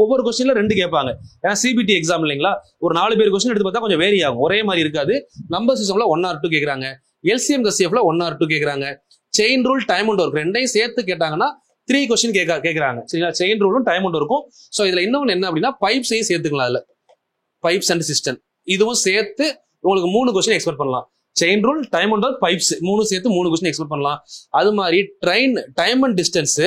ஒவ்வொரு கொஸ்டின்ல 2 கேட்பாங்க. ஏன்னா சிபிடி எக்ஸாம் இல்லைங்களா, ஒரு 4 பேர் கொஸ்டின் எடுத்து பார்த்தா கொஞ்சம் வேரி ஆகும், ஒரே மாதிரி இருக்காது. நம்பர் சிஸ்டம்ல 1 or 2 கேட்கறாங்க. எல்சிஎம் கசிஎஃப்ல 1 or 2 கேட்கறாங்க. Chain rule, time and work ரெண்டையும் சேர்த்து கேட்டாங்கன்னா 3 கொஸ்டின் கேட்கறாங்க. சரிங்களா, செயின் ரூலும் டைம் அண்ட் ஒர்க்கும். ஸோ இதுல இன்னொன்று என்ன அப்படின்னா பைப்ஸையும் சேர்த்துக்கலாம். அதுல பைப்ஸ் அண்ட் சிஸ்டம் இதுவும் சேர்த்து உங்களுக்கு 3 கொஸ்டின் எக்ஸ்பெக்ட் பண்ணலாம். Chain rule, time and work, pipes 3 சேர்த்து 3 கொஸ்டின் எக்ஸ்பெக்ட் பண்ணலாம். அது மாதிரி ட்ரெயின், டைம் அண்ட் டிஸ்டன்ஸ்,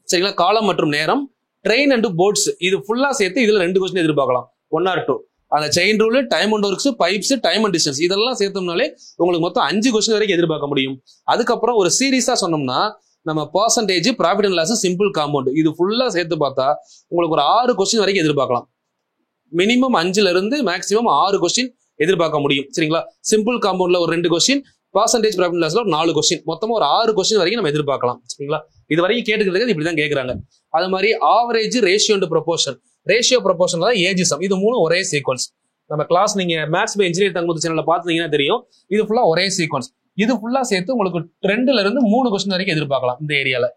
சரிங்களா, காலம் மற்றும் நேரம், ட்ரெயின் அண்ட் போட்ஸ் இது ஃபுல்லா சேர்த்து இதுல 2 கொஸ்டின் எதிர்பார்க்கலாம், 1 or 2. அந்த chain rule, time and works, pipes, time and distance இதெல்லாம் சேர்த்தோம்னாலே உங்களுக்கு மொத்தம் 5 கொஸ்டின் வரைக்கும் எதிர்பார்க்க முடியும். அதுக்கப்புறம் ஒரு சீரீஸா சொன்னோம்னா நம்ம percentage, profit and loss, simple compound இது ஃபுல்லா சேர்த்து பார்த்தா உங்களுக்கு ஒரு 6 கொஸ்டின் வரைக்கும் எதிர்பார்க்கலாம். மினிமம் 5ல இருந்து மேக்ஸிமம் 6 கொஸ்டின் எதிர்பார்க்க முடியும். சரிங்களா, சிம்பிள் காம்பவுண்ட்ல ஒரு 2 கொஸ்டின், பர்சன்டேஜ், ப்ராஃபிட் அண்ட் லாஸ்ல ஒரு 4 கொஸ்டின், மொத்தமா ஒரு 6 கொஸ்டின் வரைக்கும் நம்ம எதிர்பார்க்கலாம். சரிங்களா, இது வரைக்கும் கேட்டுக்கிறதுக்கு இப்படிதான் கேட்கறாங்க. அது மாதிரி average, ratio and proportion. Ratio proportion தான் ஏஜிசம். இது 3 ஒரே சீக்வன்ஸ். நம்ம கிளாஸ் நீங்க மேத்ஸ் பை இன்ஜினியர் தங்கமுத்து சேனல்ல பாத்தீங்கன்னா தெரியும், இது ஃபுல்லா ஒரே சீக்வன்ஸ். இது ஃபுல்லா சேர்த்து உங்களுக்கு 2ல இருந்து 3 கொஸ்டின் வரைக்கும் எதிர்பார்க்கலாம் இந்த ஏரியால.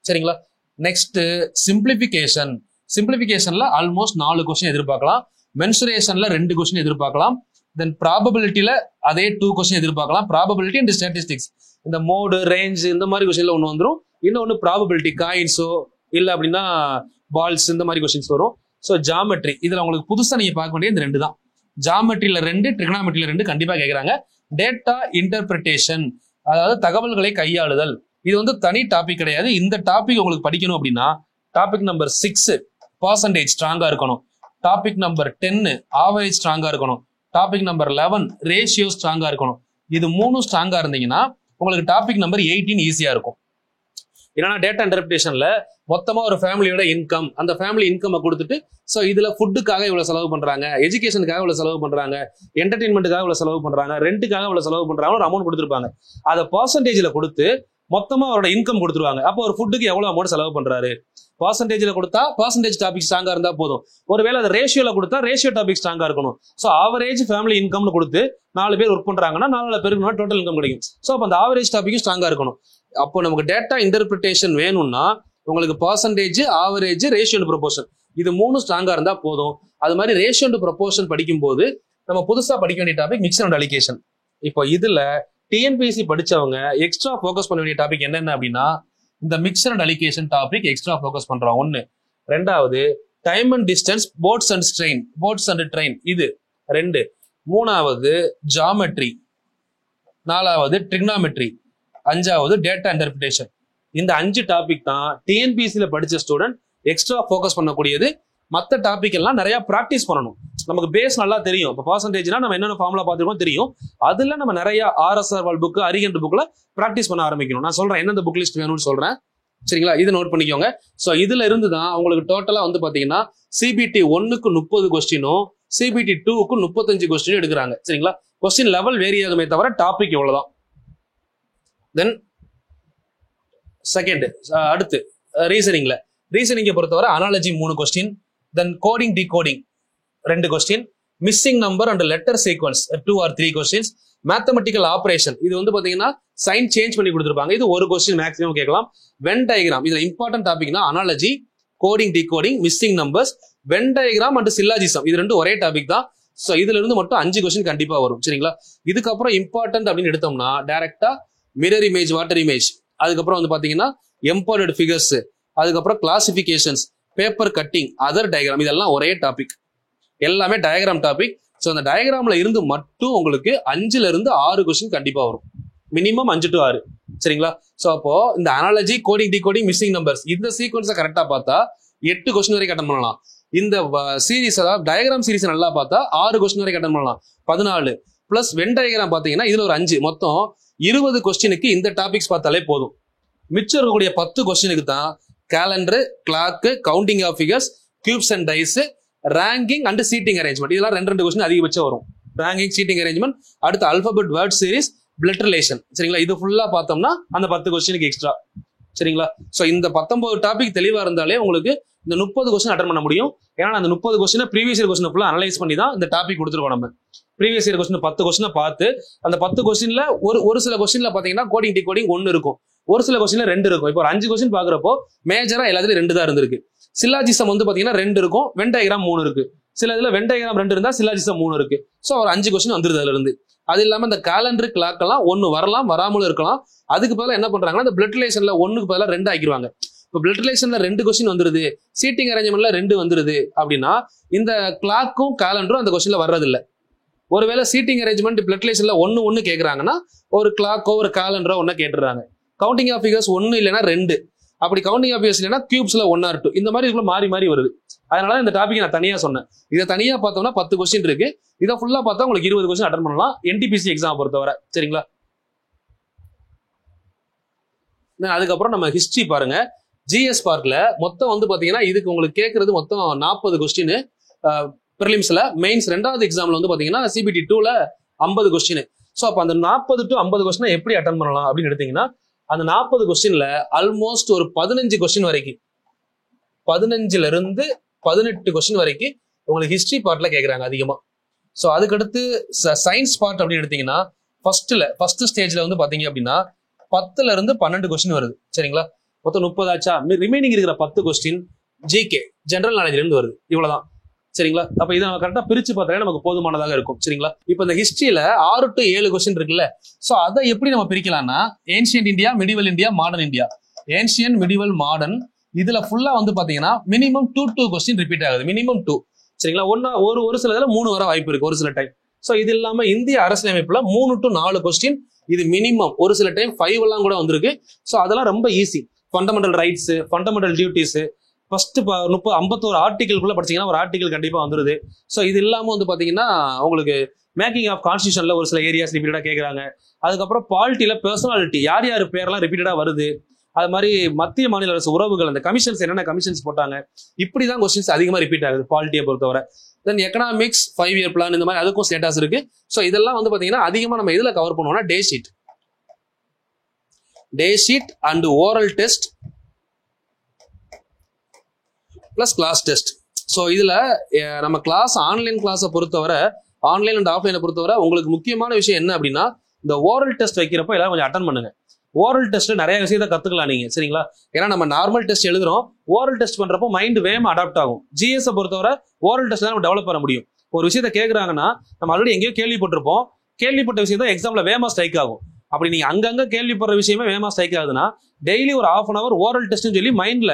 சரிங்களா, நெக்ஸ்ட் சிம்பிளிபிகேஷன். சிம்பிளிபிகேஷன்ல ஆல்மோஸ்ட் 4 கொஸ்டின் எதிர்பார்க்கலாம். மென்சுரேஷன்ல 2 கொஸ்டின் எதிர்பார்க்கலாம். தென் ப்ராபபிலிட்டியில அதே 2 கொஸ்டின் எதிர்பார்க்கலாம். ப்ராபபிலிட்டி அண்ட் ஸ்டாட்டிஸ்டிக்ஸ், இந்த மோடு, ரேஞ்ச் இந்த மாதிரி கொஸ்டின்ல ஒன்று வந்துடும். இன்னொன்று ப்ராபபிலிட்டி, காயின்ஸோ இல்லை அப்படின்னா பால்ஸ் இந்த மாதிரி கொஸ்டின்ஸ் வரும். ஸோ ஜாமெட்ரி இதுல உங்களுக்கு புதுசா நீங்க பார்க்க வேண்டிய இந்த 2 தான். ஜாமெட்ரியில 2, ட்ரிகனாமெட்ரியில 2 கண்டிப்பா கேட்கறாங்க. டேட்டா இன்டர்பிரிட்டேஷன், அதாவது தகவல்களை கையாளுதல், இது வந்து தனி டாபிக் கிடையாது. இந்த டாபிக் உங்களுக்கு படிக்கணும் அப்படின்னா டாபிக் நம்பர் 6 பர்சன்டேஜ் ஸ்ட்ராங்கா இருக்கணும். டாபிக் நம்பர் 10 ஆவரேஜ் ஸ்ட்ராங்கா இருக்கணும். டாபிக் நம்பர் 11 ரேஷியோ ஸ்ட்ராங்கா இருக்கணும். இது 3 ஸ்ட்ராங்கா இருந்தீங்கன்னா உங்களுக்கு டாபிக் நம்பர் 18 ஈஸியா இருக்கும். ஏன்னா டேட்டா இன்டர்பிரேஷன்ல மொத்தமா ஒரு ஃபேமிலியோட இன்கம், அந்த ஃபேமிலி இன்கம் கொடுத்துட்டு ஸோ இதுல ஃபுட்டுக்காக இவ்வளவு செலவு பண்றாங்க, எஜுகேஷனுக்காக இவ்வளவு செலவு பண்றாங்க, என்டர்டைன்மெண்ட்டுக்காக இவ்வளவு செலவு பண்றாங்க, ரெண்டுக்காக இவ்வளவு செலவு பண்றாங்க, ஒரு அமௌண்ட் கொடுத்துருப்பாங்க. அதை பர்சன்டேஜ்ல கொடுத்து மொத்தமா அவரோட இன்கம் கொடுத்துருவாங்க. அப்போ ஒரு ஃபுட்டுக்கு எவ்வளவு அமௌண்ட் செலவு பண்றாரு, பர்சன்டேஜ்ல கொடுத்தா பர்சன்டேஜ் டாபிக் ஸ்ட்ராங்கா இருந்தா போதும். ஒருவேளை அதை ரேஷியோல கொடுத்தா ரேஷியோ டாபிக் ஸ்ட்ராங்கா இருக்கணும். ஸோ ஆவரேஜ் ஃபேமிலி இன்கம்னு கொடுத்து 4 பேர் ஒர்க் பண்றாங்கன்னா 4 பேருக்கு டோட்டல் இன்கம் கிடைக்கும். ஸோ அப்போ அந்த ஆவரேஜ் டாபிக்கும் ஸ்ட்ராங்கா இருக்கணும். அப்போ நமக்கு டேட்டா இன்டர்பிரிட்டேஷன் வேணும்னா உங்களுக்கு percentage, average, ratio to proportion, இது 3 ஸ்ட்ராங்கா இருந்தா போதும். அது மாதிரி ரேஷியோ டு ப்ரொபோர்ஷன் படிக்கும் போது நம்ம புதுசா படிக்க வேண்டிய டாபிக் மிக்சர் அண்ட் அலிகேஷன். இப்போ இதுல டிஎன்பிஎஸ்சி படிச்சவங்க எக்ஸ்ட்ரா ஃபோக்கஸ் பண்ண வேண்டிய டாபிக் என்னென்ன அப்படின்னா இந்த mixer and allegation topic extra focus பண்றோம். 1. 2வது time and distance, bots and train, இது 2. 3வது ஜாமெட்ரி, 4வது ட்ரிக்னாமெட்ரி, 5வது டேட்டா இன்டர்பிரேஷன். இந்த 5 டாபிக் தான் டிஎன்பிஎஸ்சில படிச்ச ஸ்டூடெண்ட் எக்ஸ்ட்ரா ஃபோக்கஸ் பண்ணக்கூடியது. மற்ற டாபிக் எல்லாம் நிறைய ப்ராக்டிஸ் பண்ணணும். நமக்கு பேஸ் நல்லா தெரியும். இப்போ பர்சன்டேஜ்னா நம்ம என்னென்ன ஃபார்முலா பார்த்துருக்கோம் தெரியும். அதுல நம்ம நிறைய ஆர்எஸ்ஆர் வால் புக், அரிகண்ட் புக்ல ப்ராக்டிஸ் பண்ண ஆரம்பிக்கணும். நான் சொல்றேன் என்னென்ன புக் லிஸ்ட் வேணும்னு சொல்றேன், சரிங்களா? இது நோட் பண்ணிக்கோங்க. ஸோ இதுல இருந்து தான் உங்களுக்கு டோட்டலா வந்து பாத்தீங்கன்னா சிபிடி 1க்கு 30 கொஸ்டினும் சிபிடி 2க்கு 35 கொஸ்டினும் எடுக்கிறாங்க, சரிங்களா? கொஸ்டின் லெவல் வேரி ஆகுமே தவிர டாபிக் இவ்வளவுதான். தென் செகண்ட், அடுத்து ரீசனிங்கை பொறுத்தவரை analogy 3 question, then coding decoding 2 question, missing number and letter sequence 2 or 3 questions, mathematical operation இது வந்து பாத்தீங்கன்னா சைன் சேஞ்ச் பண்ணி கொடுத்துருப்பாங்க, இது 1 கொஸ்டின் மேக்ஸிமம் கேட்கலாம். வென் டயக்ராம், இதுல இம்பார்ட்டன்ட் டாபிக்னா analogy, coding decoding, missing numbers, Venn diagram and syllogism, இது 2 ஒரே டாபிக் தான். ஸோ இதுல இருந்து மட்டும் 5 கொஸ்டின் கண்டிப்பா வரும், சரிங்களா? இதுக்கப்புறம் இம்பார்ட்டன்ட் அப்படின்னு எடுத்தோம்னா டைரக்டா மிரர் இமேஜ், வாட்டர் இமேஜ், அதுக்கப்புறம் வந்து பாத்தீங்கன்னா எம்பர்டட் ஃபிகர்ஸ், அதுக்கப்புறம் classifications, paper cutting, other diagram, இதெல்லாம் ஒரே டாபிக், எல்லாமே டயக்ராம் டாபிக். ஸோ அந்த டயக்ராம்ல இருந்து மட்டும் உங்களுக்கு 5ல இருந்து 6 கொஸ்டின் கண்டிப்பா வரும், மினிமம் 5 to 6, சரிங்களா? ஸோ அப்போ இந்த analogy, coding decoding, missing numbers இந்த சீக்வன்ஸை கரெக்டா பார்த்தா 8 கொஸ்டின் வரைக்கும் அட்டன் பண்ணலாம். இந்த சீரீஸ், அதாவது டயக்ராம் சீரீஸ் நல்லா பார்த்தா 6 கொஸ்டின் வரைக்கும் அட்டன் பண்ணலாம், 14 பிளஸ் வென் டயக்ராம் பாத்தீங்கன்னா இதுல ஒரு 5, மொத்தம் 20 கொஸ்டினுக்கு இந்த டாபிக்ஸ் பார்த்தாலே போதும். மிச்சம் இருக்கக்கூடிய 10 கொஸ்டினுக்கு தான் calendar, clock, counting of figures, cubes and dice, ranking and seating arrangement, இதெல்லாம் 2 கொஸ்டின் அதிகபட்சம் வரும். ரேங்கிங், சீட்டிங் அரேஞ்ச்மெண்ட், அடுத்து alphabet word series, blood relation, சரிங்களா? இது ஃபுல்லா பார்த்தோம்னா அந்த 10 கொஸ்டினுக்கு எக்ஸ்ட்ரா, சரிங்களா? ஸோ இந்த 19 டாபிக் தெளிவா இருந்தாலே உங்களுக்கு இந்த 30 கொஸ்டின் அட்டன் பண்ண முடியும். ஏன்னா அந்த 30 கொஸ்டினை ப்ரீவியஸ் இயர் கொஸ்டின் ஃபுல்லா அனலைஸ் பண்ணி தான் இந்த டாபிக் கொடுத்துருக்கோம். நம்ம ப்ரீவியஸ் இயர் கொஸ்டின் 10 கொஸ்டினை பார்த்து அந்த 10 கொஸ்டின்ல ஒரு சில கொஸ்டின்ல பாத்தீங்கன்னா கோடிங் டிகோடிங் 1 இருக்கும், ஒரு சில கொஸ்டின்ல 2 இருக்கும். இப்போ ஒரு 5 கொஸ்டின் பாக்குறப்போ மேஜரா எல்லாத்துலயும் 2 தான் இருந்திருக்கு. சில்லாஜிசம் வந்து பாத்தீங்கன்னா 2 இருக்கும், வென் டயக்ராம் 3 இருக்கு. சில இதுல வென் டயக்ராம் 2 இருந்தா சில்லாஜிசம் 3 இருக்கு. ஸோ ஒரு 5 கொஸ்டின் வந்துருது அதுல இருந்து. அது இல்லாம இந்த கேலண்டர், கிளாக் எல்லாம் 1 வரலாம், வராமலும் இருக்கலாம். அதுக்கு பதிலாக என்ன பண்றாங்கன்னா இந்த பிளட் ரிலேஷன்ல 1க்கு பதிலாக 2 ஆக்கிடுவாங்க. இப்போ பிளட் ரிலேஷன்ல 2 கொஸ்டின் வந்துருது, சீட்டிங் அரேஞ்ச்மெண்ட்ல 2 வந்துருது அப்படின்னா இந்த கிளாக்கும் கேலண்டரும் அந்த கொஸ்டின்ல வர்றது இல்ல. ஒருவேளை சீட்டிங் அரேஞ்ச்மெண்ட் பிளட் ரிலேஷன்ல 1 கேட்கறாங்கன்னா ஒரு கிளாக்கோ ஒரு கேலண்டரோ 1 கேட்டுறாங்க. கவுண்டிங் ஆஃப் ஃபிகர்ஸ் 1 இல்லைன்னா 2, அப்படி கவுண்டிங் ஆஃப் ஃபிகர்ஸ் இல்லைன்னா கியூப்ஸ்ல 1 or 2, இந்த மாதிரி இதுக்குள்ள மாறி மாறி வருது. அதனால இந்த டாபிக் நான் தனியா சொன்னேன். இதை தனியா பார்த்தோம்னா 10 கொஸ்டின் இருக்கு, இதை ஃபுல்லா பார்த்தா உங்களுக்கு 20 கொஸ்டின் அட்டன் பண்ணலாம் என்டிபிசி எக்ஸாம் பொறுத்தவரை, சரிங்களா? அதுக்கப்புறம் நம்ம ஹிஸ்டரி பாருங்க. ஜிஎஸ் பார்க்ல மொத்தம் வந்து பாத்தீங்கன்னா இதுக்கு உங்களுக்கு கேட்கறது மொத்தம் 40 கொஸ்டின் பிரிலிம்ஸ்ல. மெயின்ஸ் 2வது எக்ஸாம்ல வந்து பாத்தீங்கன்னா சிபிடி 2ல 50 கொஸ்டின். ஸோ அப்போ அந்த 40 to 50 கொஸ்டினை எப்படி அட்டன் பண்ணலாம் அப்படின்னு எடுத்தீங்கன்னா அந்த 40 கொஸ்டின்ல ஆல்மோஸ்ட் ஒரு 15 கொஸ்டின் வரைக்கும், 15ல இருந்து 18 கொஸ்டின் வரைக்கும் உங்களுக்கு ஹிஸ்டரி பார்ட்ல கேட்கறாங்க அதிகமா. ஸோ அதுக்கடுத்து சயின்ஸ் பார்ட் அப்படின்னு எடுத்தீங்கன்னா ஃபர்ஸ்ட் ஸ்டேஜ்ல வந்து பாத்தீங்க அப்படின்னா 10ல இருந்து 12 கொஸ்டின் வருது, சரிங்களா? மொத்தம் 30 ஆச்சா? ரிமைனிங் இருக்கிற 10 கொஸ்டின் ஜிகே, ஜெனரல் நாலேஜ்ல இருந்து வருது, இவ்வளவுதான், சரிங்களா? அப்ப இதை நம்ம கரெக்டா பிரிச்சு பார்த்தாலே நமக்கு போதுமானதாக இருக்கும், சரிங்களா? இப்ப இந்த ஹிஸ்டரியில 6 to 7 கொஸ்டின் இருக்குல்ல, சோ அதை எப்படி நம்ம பிரிக்கலாம்னா ancient India, medieval India, modern India. Ancient, medieval, modern இதுல ஃபுல்லா வந்து பாத்தீங்கன்னா மினிமம் 2 கொஸ்டின் ரிப்பீட் ஆகுது, மினிமம் 2, சரிங்களா? ஒரு சில இதுல 3 வர வாய்ப்பு இருக்கு ஒரு சில டைம். சோ இது இல்லாம இந்திய அரசியலமைப்புல 3 to 4 கொஸ்டின் இது மினிமம், ஒரு சில டைம் 5 எல்லாம் கூட வந்திருக்கு. சோ அதெல்லாம் ரொம்ப easy. Fundamental rights, fundamental duties, first 51 ஆர்டிகல்குள்ள படிச்சீங்கன்னா ஒரு ஆர்டிகல் கண்டிப்பா வந்துருது. ஸோ இது இல்லாம வந்து பாத்தீங்கன்னா உங்களுக்கு மேக்கிங் ஆஃப் கான்ஸ்டியூஷன்ல ஒரு சில ஏரியாஸ் ரிப்பீட்டடா கேட்கறாங்க. அதுக்கப்புறம் பாலிட்டியில பர்சனாலிட்டி, யார் யார் பேர்லாம் ரிப்பீட்டடா வருது, அது மாதிரி மத்திய மாநில அரசு உறவுகள், அந்த கமிஷன்ஸ் என்னென்ன கமிஷன்ஸ் போட்டாங்க, இப்படிதான் கொஸ்டின்ஸ் அதிகமா ரிப்பீட் ஆகுது பாலிட்டியை பொறுத்தவரை. தென் எக்கனாமிக்ஸ், 5-year பிளான், இந்த மாதிரி அதுக்கும் ஸ்டேட்டஸ் இருக்கு. ஸோ இதெல்லாம் வந்து பாத்தீங்கன்னா அதிகமா நம்ம எதுல கவர் பண்ணுவோம்னா day sheet and oral test plus class test. So இதுல நம்ம கிளாஸ் ஆன்லைன் கிளாஸை பொறுத்தவரை, ஆன்லைன் அண்ட் ஆஃப்லைனை பொறுத்தவரை உங்களுக்கு முக்கியமான விஷயம் என்ன அப்படின்னா இந்த ஓரல் டெஸ்ட் வைக்கிறப்ப எல்லாரும் கொஞ்சம் அட்டன் பண்ணுங்க. ஓரல் டெஸ்ட்ல நிறைய விஷயத்த கத்துக்கலாம் நீங்க, சரிங்களா? ஏன்னா நம்ம நார்மல் டெஸ்ட் எழுதுறோம், ஓரல் டெஸ்ட் பண்றப்போ மைண்ட் வேகமா அடாப்ட் ஆகும். ஜிஎஸ் பொறுத்தவரை ஓரல் டெஸ்ட் தான் நம்ம டெவலப் பண்ண முடியும். ஒரு விஷயத்த கேட்கறாங்கன்னா நம்ம ஆல்ரெடி எங்கேயோ கேள்விப்பட்டிருப்போம், கேள்விப்பட்ட விஷயம் தான் எக்ஸாம்ல வேகமா ஸ்ட்ரைக் ஆகும். அப்படி நீங்க அங்கங்க கேள்விப்படுற விஷயமே வேகமா ஸ்ட்ரைக் ஆகுதுன்னா டெய்லி ஒரு ½ hour ஓரல் டெஸ்ட்னு சொல்லி மைண்ட்ல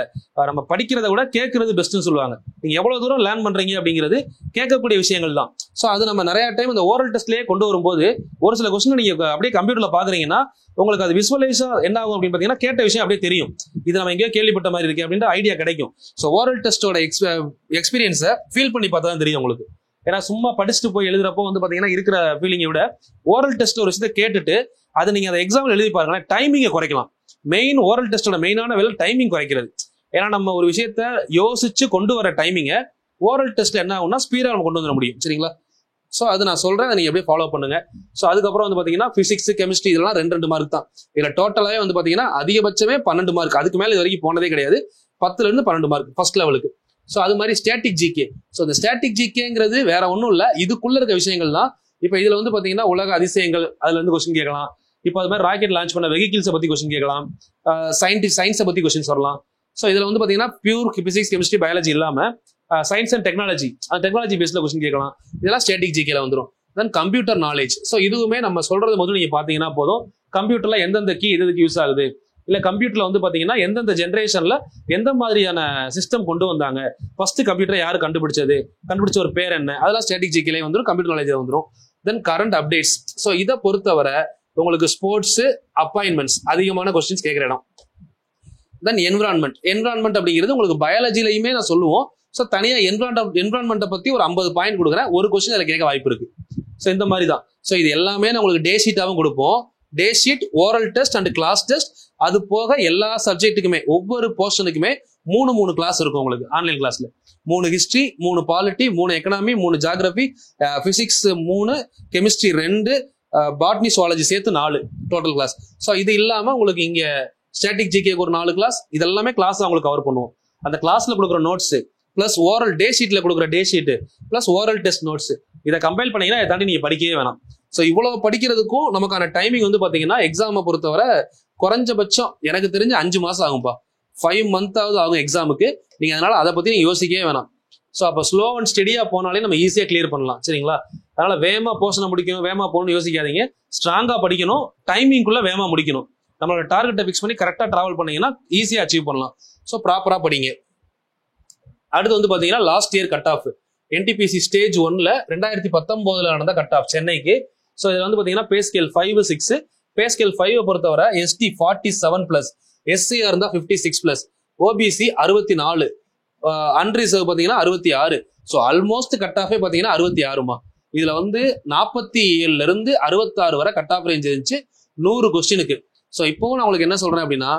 நம்ம படிக்கிறத விட கேட்கறது பெஸ்ட்னு சொல்லுவாங்க. நீங்க எவ்வளவு தூரம் லேர்ன் பண்றீங்க அப்படிங்கிறது கேட்கக்கூடிய விஷயங்கள் தான். ஸோ அது நம்ம நிறைய டைம் இந்த ஓரல் டெஸ்ட்லயே கொண்டு வரும்போது ஒரு சில கொஸ்டின் நீங்க அப்படியே கம்ப்யூட்டர்ல பாக்குறீங்கன்னா உங்களுக்கு அது விசுவலைஸா என்ன ஆகும் அப்படின்னு பாத்தீங்கன்னா கேட்ட விஷயம் அப்படியே தெரியும், இது நம்ம எங்கேயோ கேள்விப்பட்ட மாதிரி இருக்கு அப்படின்ற ஐடியா கிடைக்கும். ஸோ ஓரல் டெஸ்டோட எக்ஸ்பீரியன்ஸை ஃபீல் பண்ணி பார்த்தா தான் தெரியும் உங்களுக்கு. ஏன்னா சும்மா படிச்சுட்டு போய் எழுதுறப்போ வந்து பாத்தீங்கன்னா இருக்கிற ஃபீலிங்கை விட ஓரல் டெஸ்ட் ஒரு விஷயத்தை கேட்டுட்டு அதை நீங்க அந்த எக்ஸாம்ல எழுதி பாருங்களேன், டைமிங்கை குறைக்கலாம். மெயின் ஓரல் டெஸ்டோட மெயினான வேலை டைமிங் குறைக்கிறது. ஏன்னா நம்ம ஒரு விஷயத்த யோசிச்சு கொண்டு வர டைமிங்கை ஓரல் டெஸ்ட்ல என்ன ஆகும்னா ஸ்பீடா நம்ம கொண்டு வந்துட முடியும், சரிங்களா? ஸோ அது நான் சொல்றேன், நீங்க எப்படியே ஃபாலோ பண்ணுங்க. ஸோ அதுக்கப்புறம் வந்து பாத்தீங்கன்னா பிசிக்ஸ், கெமிஸ்ட்ரி இதெல்லாம் 2 மார்க் தான். இதுல டோட்டலாவே வந்து பாத்தீங்கன்னா அதிகபட்சமே 12 மார்க், அதுக்கு மேல இது வரைக்கும் போனதே கிடையாது. 10ல இருந்து 12 மார்க் ஃபர்ஸ்ட் லெவலுக்கு. ஸோ அது மாதிரி ஸ்டாட்டிக் ஜிகே. ஸோ இந்த ஸ்டாட்டிக் ஜிகேங்கிறது வேற ஒன்றும் இல்லை, இதுக்குள்ள இருக்க விஷயங்கள் தான். இப்போ இதுல வந்து பாத்தீங்கன்னா உலக அதிசயங்கள் அதுல இருந்து கொஸ்டின் கேட்கலாம். இப்போ அது மாதிரி ராக்கெட் லான்ச் பண்ண வெஹிக்கிள்ஸை பத்தி கொஸ்டின் கேட்கலாம், சயின்ஸை பத்தி கொஸ்டின்ஸ் வரலாம். ஸோ இதுல வந்து பாத்தீங்கன்னா பியூர் பிசிக்ஸ், கெமிஸ்ட்ரி, பயாலஜி இல்லாம சயின்ஸ் அண்ட் டெக்னாலஜி, அந்த டெக்னாலஜி பேஸ்ல கொஸ்டின் கேட்கலாம். இதெல்லாம் ஸ்டாட்டிக் ஜிகேல வந்துடும். Then computer knowledge. ஸோ இதுவுமே நம்ம சொல்றது முதல்ல நீங்க பாத்தீங்கன்னா போதும், கம்ப்யூட்டர்ல எந்தெந்த கீ எதுக்கு யூஸ் ஆகுது, இல்ல கம்ப்யூட்டர்ல வந்து பாத்தீங்கன்னா எந்தெந்த ஜென்ரேஷன்ல எந்த மாதிரியான சிஸ்டம் கொண்டு வந்தாங்க, ஃபர்ஸ்ட் கம்ப்யூட்டர் யாரு கண்டுபிடிச்ச ஒரு பேர் என்ன, அதெல்லாம் ஸ்டாட்டிக் ஜிகேல வந்துடும், கம்ப்யூட்டர் நாலேஜ் வந்துடும். தென் கரண்ட் அப்டேட்ஸ். ஸோ இதை பொறுத்தவரை உங்களுக்கு ஸ்போர்ட்ஸ், அப்பாயின்மெண்ட்ஸ் அதிகமான கொஸ்டின்ஸ் கேட்கிற இடம். தென் என்விரான்மெண்ட் அப்படிங்கிறது உங்களுக்கு பயாலஜிலையுமே நான் சொல்லுவோம். ஸோ தனியா என்விரான்மெண்ட்டை பத்தி ஒரு 50 பாயிண்ட் கொடுக்குறேன், ஒரு கொஸ்டின் அதில் கேட்க வாய்ப்பு இருக்கு. ஸோ இந்த மாதிரி தான். ஸோ இது எல்லாமே நான் உங்களுக்கு டே ஷீட்டாகவும் கொடுப்போம். Day sheet, oral test and class test. அது போக எல்லா சப்ஜெக்ட்டுக்குமே ஒவ்வொரு போர்ஷனுக்குமே 3 கிளாஸ் இருக்கும் உங்களுக்கு ஆன்லைன் கிளாஸ்ல. 3 history, 3 polity, 3 economy, 3 geography, physics 3, chemistry 2, botany, zoology சேர்த்து 4 டோட்டல் கிளாஸ். ஸோ இது இல்லாம உங்களுக்கு இங்க ஸ்டாட்டிக் ஜிகேக்கு ஒரு 4 கிளாஸ். இதெல்லாமே கிளாஸ் உங்களுக்கு கவர் பண்ணுவோம். அந்த கிளாஸ்ல கொடுக்குற நோட்ஸ் பிளஸ் ஓரல் டே ஷீட்ல கொடுக்குற day sheet plus oral test notes, இதை கம்பைல் பண்ணீங்கன்னா இதை தாண்டி நீங்க படிக்கவே வேணாம். ஸோ இவ்வளவு படிக்கிறதுக்கும் நமக்கான டைமிங் வந்து பாத்தீங்கன்னா எக்ஸாமை பொறுத்தவரை குறைஞ்சபட்சம் எனக்கு தெரிஞ்சு 5 மாசம் ஆகும்பா. 5 மந்த்தாவது ஆகும் எக்ஸாமுக்கு. நீங்க அதனால அதை பத்தி நீங்க யோசிக்கவே வேணாம். ஸோ அப்போ ஸ்லோ அண்ட் ஸ்டெடியா போனாலே நம்ம ஈஸியா கிளியர் பண்ணலாம், சரிங்களா? அதனால வேகமா போர்ஷனை முடிக்கணும், வேகமா போகணும்னு யோசிக்காதீங்க. ஸ்ட்ராங்கா படிக்கணும், டைமிங்குள்ள வேகமா முடிக்கணும். நம்மளோட டார்கெட்டை ஃபிக்ஸ் பண்ணி கரெக்டா டிராவல் பண்ணீங்கன்னா ஈஸியா அச்சீவ் பண்ணலாம். ஸோ ப்ராப்பரா படிங்க. அடுத்து வந்து பாத்தீங்கன்னா last year cut off NTPC stage 1ல 2019 நடந்த கட் ஆஃப் சென்னைக்கு. ஸோ இதுல வந்து பாத்தீங்கன்னா பே ஸ்கேல் 5, 6. பே ஸ்கேல் 5 பொறுத்தவரை எஸ்டி 47+, எஸ்சியா இருந்தா 56+, ஓபிசி 64, அன்ரிசர்வ் பாத்தீங்கன்னா 66. ஸோ ஆல்மோஸ்ட் கட் ஆஃபே பாத்தீங்கன்னா 66மா. இதுல வந்து 47ல இருந்து 66 வரை கட் ஆஃப் ரேஞ்ச் இருந்துச்சு 100 கொஸ்டினுக்கு. ஸோ இப்போவும் நான் உங்களுக்கு என்ன சொல்றேன் அப்படின்னா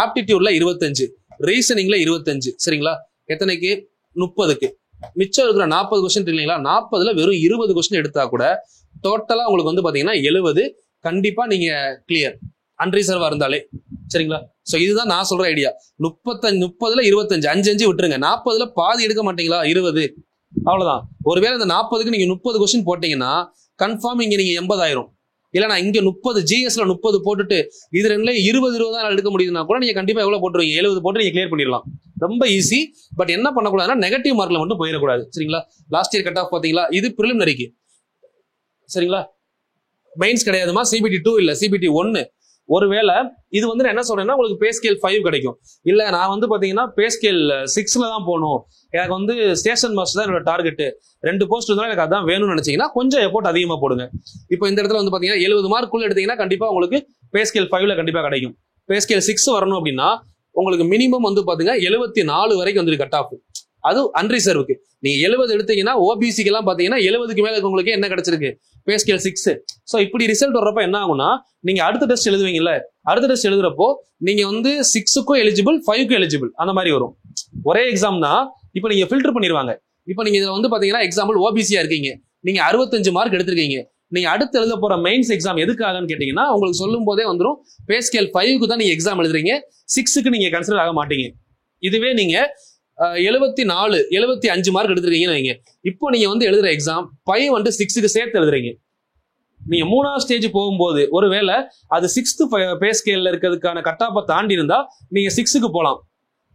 ஆப்டிடியூட்ல 25, ரீசனிங்ல 25, சரிங்களா? எத்தனைக்கு? 30க்கு. மிச்சம் இருக்கிற 40 கொஸ்டின் இல்லைங்களா, 40ல வெறும் 20 கொஸ்டின் எடுத்தா கூட டோட்டலா உங்களுக்கு வந்து பாத்தீங்கன்னா 70 கண்டிப்பா நீங்க கிளியர், அன்ரிசர்வா இருந்தாலே, சரிங்களா? சோ இதுதான் நான் சொல்ற ஐடியா. 30ல 25, 5 விட்டுருங்க. 40ல பாதி எடுக்க மாட்டீங்களா? 20, அவ்வளவுதான். ஒருவேளை இந்த 40க்கு நீங்க 30 கொஸ்டின் போட்டீங்கன்னா கன்ஃபார்ம் இங்க நீங்க 80 ஆயிரும். இல்ல நான் இங்க 30 ஜிஎஸ்ல 30 போட்டுட்டு இது 2ல 20 தான் எடுக்க முடியுதுன்னா கூட நீங்க கண்டிப்பா எவ்வளவு போட்டுருவீங்க? 70 போட்டு நீங்க கிளியர் பண்ணிடலாம். ரொம்ப ஈஸி. பட் என்ன பண்ணக்கூடாதுன்னா நெகட்டிவ் மார்க்ல மட்டும் போயிடக்கூடாது, சரிங்களா? லாஸ்ட் இயர் கட் ஆஃப் பாத்தீங்களா, இது பிரிலிமினரிக்கு, சரிங்களா? மெயின்ஸ் கிடையாதுமா, சிபிடி 2 இல்ல, சிபிடி 1. ஒருவேளை இது வந்து நான் என்ன சொல்றேன்னா உங்களுக்கு பே ஸ்கேல் 5 கிடைக்கும். இல்ல நான் வந்து பாத்தீங்கன்னா பே ஸ்கேல் 6ல தான் போகணும், எனக்கு வந்து ஸ்டேஷன் மாஸ்டர் தான் என்னோட டார்கெட், 2 போஸ்ட் இருந்தாலும் எனக்கு அதான் வேணும்னு நினைச்சீங்கன்னா கொஞ்சம் எஃபோர்ட் அதிகமா போடுங்க. இப்போ இந்த இடத்துல வந்து பாத்தீங்கன்னா 70 மார்க்குள்ள எடுத்தீங்கன்னா கண்டிப்பா உங்களுக்கு பே ஸ்கேல் 5ல கண்டிப்பா கிடைக்கும். பே ஸ்கேல் 6 வரணும் அப்படின்னா உங்களுக்கு மினிமம் வந்து பாத்தீங்கன்னா 74 வரைக்கும் வந்து கட் ஆஃப். அது அன்ரிசர்வுக்கு. நீங்க 70 எடுத்தீங்கன்னா ஓபிசிக்கு எல்லாம் பாத்தீங்கன்னா 70க்கு மேல உங்களுக்கு என்ன கிடைச்சிருக்கு? Pay scale 6. சோ இப்படி ரிசல்ட் வர்றப்ப என்ன ஆகும்னா நீங்க அடுத்த டெஸ்ட் எழுதுவீங்கல்ல, அடுத்த டெஸ்ட் எழுதுறப்போ நீங்க வந்து 6க்கும் எலிஜிபிள், 5க்கும் எலிஜிபிள், அந்த மாதிரி வரும். ஒரே எக்ஸாம் தான். இப்போ நீங்க ஃபில்டர் பண்ணிடுவாங்க. இப்போ நீங்க இதுல வந்து பாத்தீங்கன்னா எக்ஸாம்பிள் ஓபிசியா இருக்கீங்க, நீங்க 65 மார்க் எடுத்திருக்கீங்க. நீங்க அடுத்து எழுத போற மெயின்ஸ் எக்ஸாம் எதுக்காகன்னு கேட்டீங்கன்னா உங்களுக்கு சொல்லும் போதே வந்துடும் பே ஸ்கேல் 5க்கு தான் நீங்க எக்ஸாம் எழுதுறீங்க, 6க்கு நீங்க கன்சிடர் ஆக மாட்டீங்க. இதுவே நீங்க 74, 75 மார்க் எடுத்துருக்கீங்கன்னு வைங்க. இப்போ நீங்க வந்து எழுதுற எக்ஸாம் 5 வந்து 6க்கு சேர்த்து எழுதுறீங்க. நீங்க 3வது ஸ்டேஜ் போகும்போது ஒருவேளை அது 6th பே ஸ்கேல்ல இருக்கிறதுக்கான கட் ஆஃபை தாண்டி இருந்தா நீங்க 6க்கு போகலாம்.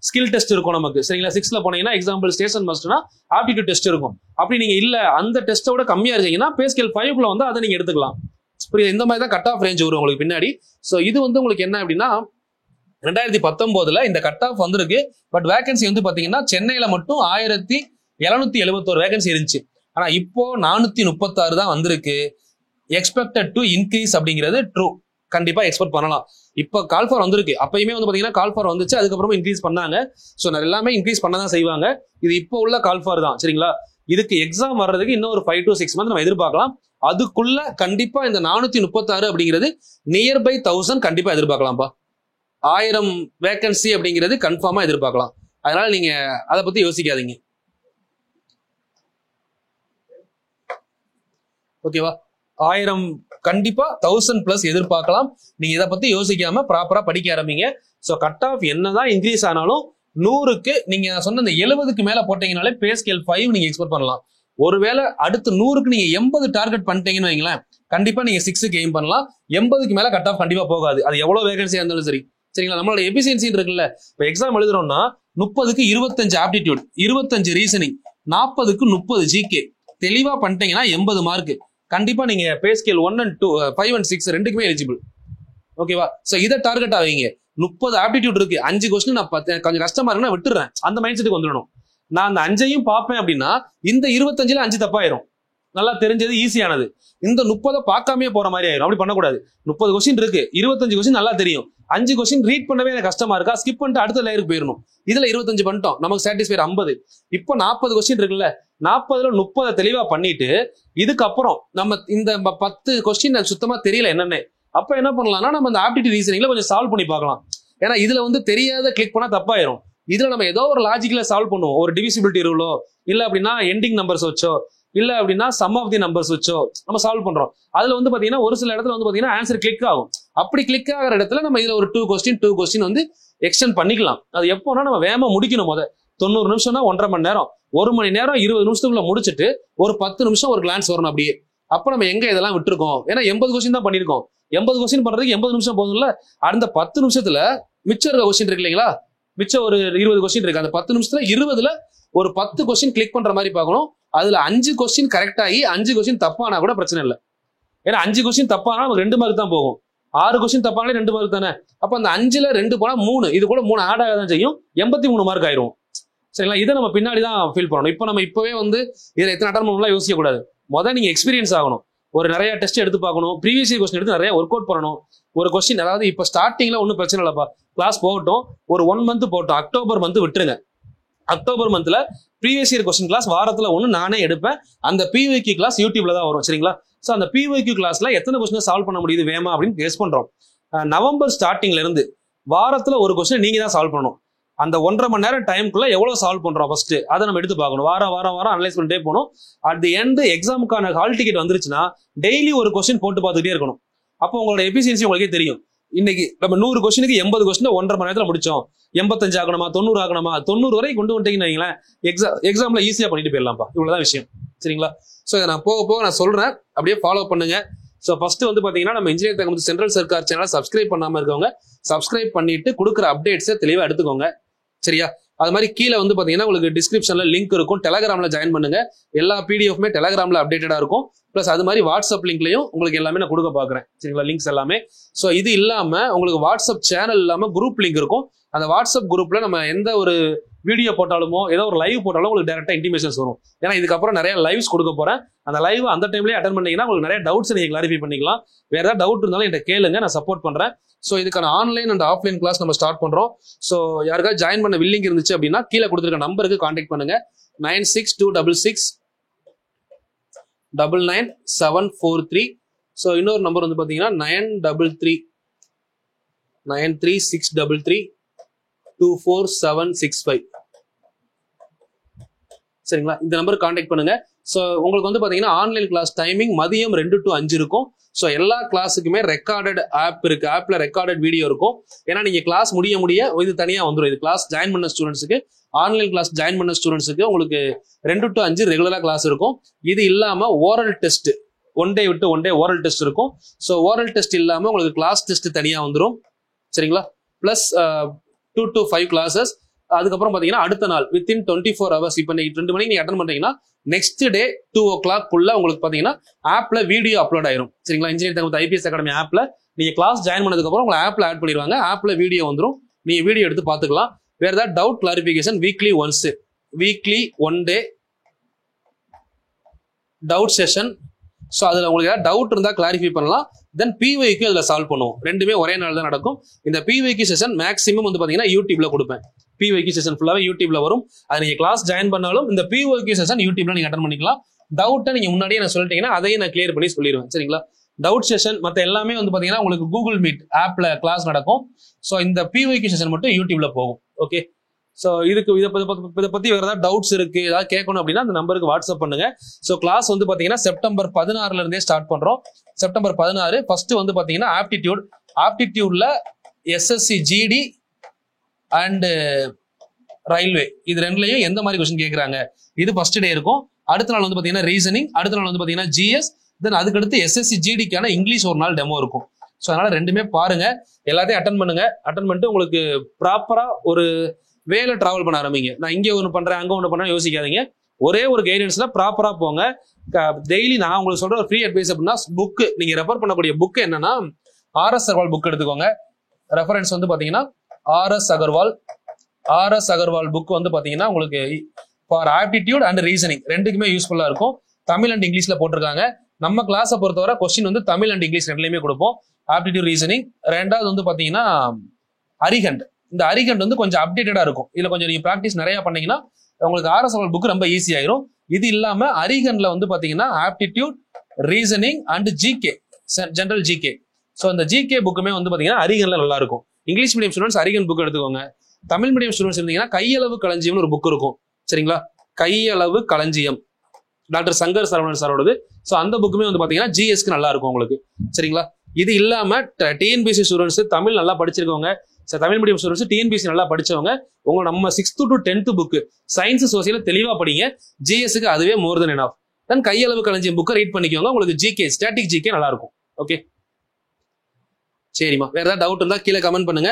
ஸ்கில் டெஸ்ட் இருக்கும் நமக்கு, சரிங்களா? 6ல போனீங்கன்னா எக்ஸாம்பிள் ஸ்டேஷன் மாஸ்டர்னா ஆப்டிடியூட் டெஸ்ட் இருக்கும். அப்படி நீங்க இல்ல அந்த டெஸ்ட்டோட கம்மியா இருக்கீங்கன்னா பே ஸ்கேல் 5க்குள்ள வந்து அதை நீங்க எடுத்துக்கலாம். புரியுது? இந்த மாதிரி தான் கட் ஆஃப் ரேஞ்ச் வரும் உங்களுக்கு பின்னாடி. ஸோ இது வந்து உங்களுக்கு என்ன அப்படின்னா 2019ல இந்த கட் ஆஃப் வந்திருக்கு. பட் வேகன்சி வந்து பாத்தீங்கன்னா சென்னையில மட்டும் 1771 வேகன்சி இருந்துச்சு. ஆனா இப்போ 436 தான் வந்திருக்கு. எக்ஸ்பெக்டட் டு இன்க்ரீஸ் அப்படிங்கிறது ட்ரூ, கண்டிப்பா எக்ஸ்பெக்ட் பண்ணலாம். இப்போ கால் ஃபார் வந்திருக்கு, அப்பயுமே வந்து பாத்தீங்கன்னா கால் ஃபார் வந்துச்சு, அதுக்கப்புறமா இன்க்ரீஸ் பண்ணாங்க. ஸோ எல்லாமே இன்க்ரீஸ் பண்ணதான் செய்வாங்க. இது இப்போ உள்ள கால் ஃபார் தான், சரிங்களா? இதுக்கு எக்ஸாம் வர்றதுக்கு இன்னும் ஒரு 5 to 6 months நம்ம எதிர்பார்க்கலாம். அதுக்குள்ள கண்டிப்பா இந்த 436 அப்படிங்கிறது நியர்பை 1000 கண்டிப்பா எதிர்பார்க்கலாம்ப்பா. 1000 வேகன்சி அப்படிங்கிறது கன்ஃபார்மா எதிர்பார்க்கலாம். அதனால நீங்க அதை பத்தி யோசிக்காதீங்க, ஓகேவா? 1000 கண்டிப்பா 1000+ எதிர்பார்க்கலாம். நீங்க இதை பத்தி யோசிக்காம ப்ராப்பரா படிக்க ஆரம்பிங்க. ஸோ கட் ஆஃப் என்னதான் இன்க்ரீஸ் ஆனாலும் 100க்கு நீங்க சொன்ன இந்த 70க்கு மேல போட்டீங்கனாலே பே ஸ்கேல் 5 நீங்க எக்ஸ்பெக்ட் பண்ணலாம். ஒருவேளை அடுத்து 100க்கு நீங்க 80 டார்கெட் பண்ணிட்டீங்கன்னு வைங்களேன், கண்டிப்பா நீங்க 6க்கு எய்ம் பண்ணலாம். 80க்கு மேல கட் ஆஃப் கண்டிப்பா போகாது, அது எவ்வளவு வேகன்சியா இருந்தாலும் சரி, சரிங்களா? நம்மளோட எபிசியன்சி இருக்குல்ல, இப்போ எக்ஸாம் எழுதுறோம்னா 30க்கு 25 ஆப்டிடியூட், 25 ரீசனிங், 40க்கு 30 ஜிகே தெளிவா பண்ணிட்டீங்கன்னா 80 மார்க். கண்டிப்பா நீங்க பே ஸ்கேல் 1 and 2, 5 and 6 ரெண்டுக்குமே எலிஜிபிள், ஓகேவா? சோ இதை டார்கெட் ஆவீங்க. 30 ஆப்டிடியூட் இருக்கு, 5 கொஸ்டின் நான் கொஞ்சம் கஷ்டமா இருக்குன்னா விட்டுறேன், அந்த மைண்ட் செட்டுக்கு வந்துடணும். நான் அந்த 5ஐயும் பார்ப்பேன் அப்படின்னா இந்த 25ல 5 தப்பாயிரும். நல்லா தெரிஞ்சது, ஈஸியானது. இந்த 30 பார்க்காமே போற மாதிரி ஆயிரும். அப்படி பண்ணக்கூடாது. 30 கொஸ்டின் இருக்கு, 25 கொஸ்டின் நல்லா தெரியும், 5 கொஸ்டின் ரீட் பண்ணவே எனக்கு கஷ்டமா இருக்கா, ஸ்கிப் பண்ணிட்டு அடுத்த லேயருக்கு போயிடணும். இதுல 25 பண்ணிட்டோம், நமக்கு சாட்டிஸ்ஃபை 50. இப்போ 40 கொஸ்டின் இருக்குல்ல, 40ல 30 தெளிவா பண்ணிட்டு இதுக்கப்புறம் நம்ம இந்த 10 கொஸ்டின் சுத்தமா தெரியல என்னன்னு, அப்ப என்ன பண்ணலாம்னா நம்ம இந்த ஆப்டிடியூட் ரீசனிங்ல கொஞ்சம் சால்வ் பண்ணி பார்க்கலாம். ஏன்னா இதுல வந்து தெரியாத கிளிக் பண்ணா தப்பாயிரும். இதுல நம்ம ஏதோ ஒரு லாஜிக்ல சால்வ் பண்ணுவோம், ஒரு டிவிசிபிலிட்டி ரூலோ இல்ல அப்படின்னா எண்டிங் நம்பர்ஸ் வச்சோ இல்ல அப்படின்னா சம் ஆஃப் தி நம்பர்ஸ் வச்சோ நம்ம சால்வ் பண்றோம். அதுல வந்து பாத்தீங்கன்னா ஒரு சில இடத்துல வந்து பாத்தீங்கன்னா ஆன்சர் கிளிக் ஆகும். அப்படி கிளிக் ஆகிற இடத்துல நம்ம இதுல ஒரு 2 கொஸ்டின் வந்து எக்ஸ்டெண்ட் பண்ணிக்கலாம். அது எப்போனா நம்ம வேகமா முடிக்கணும். 90 நிமிஷம்னா 1.5 மணி நேரம், 1 மணி நேரம் 20 நிமிஷத்துக்குள்ள முடிச்சுட்டு ஒரு 10 நிமிஷம் ஒரு கிளான்ஸ் வரணும் அப்படியே. அப்ப நம்ம எங்க இதெல்லாம் விட்டுருக்கோம்? ஏன்னா 80 கொஸ்டின் தான் பண்ணிருக்கோம். 80 கொஸ்டின் பண்றதுக்கு 80 நிமிஷம் போதும்ல. அந்த 10 நிமிஷத்துல மிச்சம் இருக்க கொஸ்டின் இருக்கு இல்லைங்களா, மிச்சம் ஒரு 20 கொஸ்டின் இருக்கு. அந்த 10 நிமிஷத்துல 20ல ஒரு 10 கொஸ்டின் கிளிக் பண்ற மாதிரி பார்க்கணும். அதுல 5 கொஸ்டின் கரெக்ட் ஆகி 5 கொஸ்டின் தப்பானா கூட பிரச்சனை இல்லை. ஏன்னா 5 கொஸ்டின் தப்பானா நமக்கு 2 மார்க் தான் போகும். 6 கொஸ்டின் தப்பானாலே 2 மார்க் தானே. அப்ப அந்த 5ல 2 போனா 3, இது கூட 3 ஆட் ஆக தான் செய்யும். 83 மார்க் ஆயிரும், சரிங்களா? இதை நம்ம பின்னாடி தான் ஃபீல் பண்ணணும். இப்போ நம்ம இப்பவே வந்து இதுல எத்தனை அட்டன் பண்ணலாம் யோசிக்க கூடாது. நீங்க எக்ஸ்பீரியன்ஸ் ஆகணும், ஒரு நிறைய டெஸ்ட் எடுத்து பார்க்கணும், ப்ரீவியஸ் இயர் கொஸ்டின் எடுத்து நிறைய ஒர்க் அவுட் பண்ணணும். ஒரு கொஸ்டின் அதாவது இப்போ ஸ்டார்டிங்ல ஒன்றும் பிரச்சனை இல்லப்பா, கிளாஸ் போகட்டும், ஒரு 1 மந்த் போட்டோம், அக்டோபர் மந்த் விட்டுருங்க. அக்டோபர் மந்த்ல ப்ரீவியஸ் இயர் கொஸ்டின் கிளாஸ் வாரத்துல 1 நானே எடுப்பேன். அந்த பிவிக்யூ கிளாஸ் யூடியூப்ல தான் வரும், சரிங்களா? ஸோ அந்த பிவிக்யூ கிளாஸ்ல எத்தனை கொஸ்டின் சால்வ் பண்ண முடியுது வேமா அப்படின்னு கெஸ் பண்றோம். நவம்பர் ஸ்டார்டிங்ல இருந்து வாரத்துல ஒரு கொஸ்டின் நீங்க தான் சால்வ் பண்ணணும். அந்த 1.5 மணி நேரம் டைமுக்குள்ள எவ்வளவு சால்வ் பண்றோம் ஃபர்ஸ்ட் அதை நம்ம எடுத்து பார்க்கணும். வாரம் அனலைஸ் பண்ணிட்டே போகணும். அட் தி எண்ட் எக்ஸாமுக்கான ஹால் டிக்கெட் வந்துருச்சுன்னா டெய்லி ஒரு கொஸ்டின் போட்டு பார்த்துட்டே இருக்கணும். அப்போ உங்களோட எஃபிஷியன்சி உங்களுக்கே தெரியும். இன்னைக்கு நம்ம 100 கொஸ்டினுக்கு 80 கொஸ்டின் 1.5 மணி நேரத்துல முடிச்சோம். 85 ஆகணுமா, 90 ஆகணுமா, 90 வரை கொண்டு வந்துட்டீங்கன்னு வைங்களேன், எக்ஸாம்ல ஈஸியா பண்ணிட்டு போயிடலாம்ப்பா. இவ்வளவுதான் விஷயம், சரிங்களா? ஸோ நான் போக நான் சொல்றேன், அப்படியே ஃபாலோ பண்ணுங்க. ஸோ ஃபர்ஸ்ட் வந்து பாத்தீங்கன்னா நம்ம இன்ஜினியர் தங்கம் சென்ட்ரல் சர்க்கார் சேனல் சப்ஸ்கிரைப் பண்ணாம இருக்கவங்க சப்ஸ்கிரைப் பண்ணிட்டு கொடுக்குற அப்டேட்ஸை தெளிவா எடுத்துக்கோங்க, சரியா? அது மாதிரி கீழே வந்து பாத்தீங்கன்னா உங்களுக்கு டிஸ்கிரிப்ஷன்ல லிங்க் இருக்கும், டெலகிராம்ல ஜாயின் பண்ணுங்க. எல்லா பிடிஎஃப்மே டெலகிராம்ல அப்டேட்டடா இருக்கும். பிளஸ் அது மாதிரி வாட்ஸ்அப் லிங்க்லயும் உங்களுக்கு எல்லாமே நான் கொடுக்க பாக்குறேன், சரிங்களா? லிங்க்ஸ் எல்லாமே. ஸோ இது இல்லாம உங்களுக்கு வாட்ஸ்அப் சேனல் இல்லாம குரூப் லிங்க் இருக்கும். அந்த வாட்ஸ்அப் குரூப்ல நம்ம எந்த ஒரு வீடியோ போட்டாலுமோ ஏதோ ஒரு லைவ் போட்டாலும் உங்களுக்கு டேரக்டா இன்டிமேஷன்ஸ் வரும். ஏன்னா இதுக்கப்புறம் நிறைய லைவ்ஸ் கொடுக்க போறேன். அந்த லைவ் அந்த டைம்லயே அட்டன் பண்ணீங்கன்னா உங்களுக்கு நிறைய டவுட்ஸ் நீங்க கிளாரிஃபை பண்ணிக்கலாம். வேற ஏதாவது டவுட் இருந்தாலும் என்கிட்ட கேளுங்க, நான் சப்போர்ட் பண்றேன். ஸோ இதுக்கான ஆன்லைன் அண்ட் ஆஃப்லைன் கிளாஸ் நம்ம ஸ்டார்ட் பண்றோம். ஸோ யாருக்காவது ஜாயின் பண்ண வில்லிங் இருந்துச்சு அப்படின்னா கீழே கொடுத்துருக்க நம்பருக்கு கான்டாக்ட் பண்ணுங்க. 9626699743. ஸோ இன்னொரு நம்பர் வந்து பாத்தீங்கன்னா 933 சரிங்களா? இந்த நம்பர் கான்டாக்ட் பண்ணுங்க. ஸோ உங்களுக்கு வந்து பாத்தீங்கன்னா ஆன்லைன் கிளாஸ் டைமிங் மதியம் 2 to 5 இருக்கும். ஸோ எல்லா கிளாஸுக்குமே ரெக்கார்டட் ஆப் இருக்கு, ஆப்ல ரெக்கார்டட் வீடியோ இருக்கும். ஏன்னா நீங்க கிளாஸ் முடிய இது தனியா வந்துடும். இது கிளாஸ் ஜாயின் பண்ண ஸ்டூடெண்ட்ஸுக்கு, ஆன்லைன் கிளாஸ் ஜாயின் பண்ண ஸ்டூடெண்ட்ஸுக்கு உங்களுக்கு 2 to 5 ரெகுலரா கிளாஸ் இருக்கும். இது இல்லாம ஓரல் டெஸ்ட் ஒன் டே விட்டு ஒன் டே ஓரல் டெஸ்ட் இருக்கும். ஸோ ஓரல் டெஸ்ட் இல்லாமல் உங்களுக்கு கிளாஸ் டெஸ்ட் தனியாக வந்துடும். சரிங்களா? Plus 2 to 5 classes. அதுக்கப்புறம் பார்த்தீங்கன்னா அடுத்த நாள் வித்தின் 24 hours. இப்போ நீங்கள் 2 மணிக்கு நீங்கள் அட்டன் பண்ணுறீங்கன்னா நெக்ஸ்ட் டே 2 o'clock உங்களுக்கு பார்த்தீங்கன்னா ஆப்ல வீடியோ அப்லோட் ஆயிரும். சரிங்களா? இன்ஜினியரிங் தங்கமுத்து ஐபிஎஸ் அகாடமி ஆப்ல நீங்க கிளாஸ் ஜாயின் பண்ணதுக்கப்புறம் உங்களை ஆப்ல ஆட் பண்ணிடுவாங்க. ஆப்ல வீடியோ வந்துடும், நீங்க வீடியோ எடுத்து பார்த்துக்கலாம். வேற ஏதாவது doubt clarification weekly once, weekly one day doubt session. So அதில் உங்களுக்கு ஏதாவது டவுட் இருந்தால் கிளாரிஃபை பண்ணலாம். தென் பிஒய்க்கு அதில் சால்வ் பண்ணுவோம். ரெண்டுமே ஒரே நாள் தான் நடக்கும். இந்த பிஒய்க்கு செஷன் மேக்ஸிமம் வந்து பார்த்தீங்கன்னா யூடியூப்ல கொடுப்பேன். பிஒய்க்கு செஷன் ஃபுல்லாகவே யூடியூப்ல வரும். அது நீங்கள் கிளாஸ் ஜாயின் பண்ணாலும் இந்த பிஒய்க்கு செஷன் யூடியூப்ல நீங்கள் அட்டன் பண்ணிக்கலாம். டவுட்டை நீங்கள் முன்னாடியே நான் சொல்லிட்டீங்கன்னா அதையும் நான் கிளியர் பண்ணி சொல்லிடுவேன். சரிங்களா? டவுட் செஷன் மற்ற எல்லாமே வந்து பார்த்தீங்கன்னா உங்களுக்கு கூகுள் மீட் ஆப்ல கிளாஸ் நடக்கும். ஸோ இந்த பிஒய்க்கு செஷன் மட்டும் யூடியூப்ல போகும். ஓகே. ஸோ இதை பற்றி வேறு ஏதாவது டவுட்ஸ் இருக்குது, ஏதாவது கேட்கணும் அப்படின்னா அந்த நம்பருக்கு வாட்ஸ்அப் பண்ணுங்க. ஸோ கிளாஸ் வந்து பார்த்தீங்கன்னா செப்டம்பர் 16 இருந்தே ஸ்டார்ட் பண்ணுறோம். செப்டம்பர் 16 ஃபர்ஸ்ட் வந்து பார்த்தீங்கன்னா ஆப்டிடியூட்ல எஸ்எஸ்சி ஜிடி அண்ட் ரயில்வே இது ரெண்டுலையும் எந்த மாதிரி கொஸ்டின் கேட்குறாங்க இது ஃபர்ஸ்ட் டே இருக்கும். அடுத்த நாள் வந்து பார்த்தீங்கன்னா ரீசனிங், அடுத்த நாள் வந்து பார்த்தீங்கன்னா ஜிஎஸ், தென் அதுக்கடுத்து எஸ்எஸ்சி ஜிடிக்கான இங்கிலீஷ் ஒரு நாள் டெமோ இருக்கும். ஸோ அதனால ரெண்டுமே பாருங்க, எல்லாத்தையும் அட்டன் பண்ணுங்க. அட்டன் பண்ணிட்டு உங்களுக்கு ப்ராப்பரா ஒரு வேலை டிராவல் பண்ண ஆரம்பிங்க. நான் இங்கே ஒன்று பண்றேன் அங்கே ஒன்று பண்றேன் யோசிக்காதீங்க. ஒரே ஒரு கைடன்ஸ்ல ப்ராப்பரா போங்க. டெய்லி நான் உங்களுக்கு சொல்ற ஒரு ஃப்ரீ அட்வைஸ் அப்படின்னா புக்கு நீங்க ரெஃபர் பண்ணக்கூடிய புக் என்னன்னா ஆர்எஸ் அகர்வால் புக் எடுத்துக்கோங்க. ரெஃபரன்ஸ் வந்து பாத்தீங்கன்னா ஆர்எஸ் அகர்வால் புக் வந்து பாத்தீங்கன்னா உங்களுக்கு ஃபார் ஆப்டிடியூட் அண்ட் ரீசனிங் ரெண்டுக்குமே யூஸ்ஃபுல்லா இருக்கும். தமிழ் அண்ட் இங்கிலீஷ்ல போட்டிருக்காங்க. நம்ம கிளாஸை பொறுத்தவரை கொஸ்டின் வந்து தமிழ் அண்ட் இங்கிலீஷ் ரெண்டுலையுமே கொடுப்போம். Aptitude reasoning. ரெண்டாவது வந்து பாத்தீங்கன்னா அரிகண்ட். இந்த அரிகண்ட் வந்து கொஞ்சம் அப்டேட்டடா இருக்கும். இதுல கொஞ்சம் நீங்க ப்ராக்டிஸ் நிறைய பண்ணீங்கன்னா உங்களுக்கு ஆர்எஸ் அகர்வால் புக் ரொம்ப ஈஸி ஆயிரும். இது இல்லாம அரிகண்ட்ல வந்து பாத்தீங்கன்னா aptitude reasoning and GK, general GK. So அந்த ஜிகே புக்குமே வந்து பாத்தீங்கன்னா அரிகண்ட்ல நல்லா இருக்கும். English medium students Arihant book எடுத்துக்கோங்க. தமிழ் மீடியம் ஸ்டூடெண்ட்ஸ் இருந்தீங்கன்னா கையளவு களஞ்சியம்னு ஒரு புக் இருக்கும். சரிங்களா? கையளவு களஞ்சியம் டாக்டர் சங்கர் சரவணன் சாரோடது. ஸோ அந்த புக்குமே வந்து பாத்தீங்கன்னா ஜிஎஸ்க்கு நல்லா இருக்கும் உங்களுக்கு. சரிங்களா? இது இல்லாம டிஎன்பிஎஸ்சி ஸ்டூடெண்ட்ஸ் தமிழ் நல்லா படிச்சிருக்கவங்க, தமிழ் மீடியம் ஸ்டூடெண்ட்ஸ் டிஎன்பிஎஸ்சி நல்லா படிச்சவங்க உங்க நம்ம 6th to 10th book science social தெளிவா படிங்க. ஜிஎஸ்க்கு அதுவே மோர் தென் எனஃப். தென் கையளவு களஞ்சியம் புக்கை ரீட் பண்ணிக்கோங்க. உங்களுக்கு ஜிகே ஸ்டாட்டிக் ஜிகே நல்லா இருக்கும். ஓகே சரிம்மா. வேற ஏதாவது டவுட் இருந்தா கீழே கமெண்ட் பண்ணுங்க.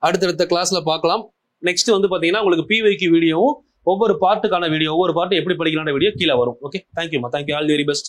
அடுத்தடுத்த கிளாஸ்ல பார்க்கலாம். நெக்ஸ்ட் வந்து பாத்தீங்கன்னா உங்களுக்கு பிவைக்கு வீடியோவும் ஒவ்வொரு பார்ட்டுக்கான வீடியோ, ஒவ்வொரு பார்ட்டு எப்படி படிக்கலாம்ன்ற வீடியோ கீழே வரும். ஓகே தேங்க்யூமா. Thank you. All the very best.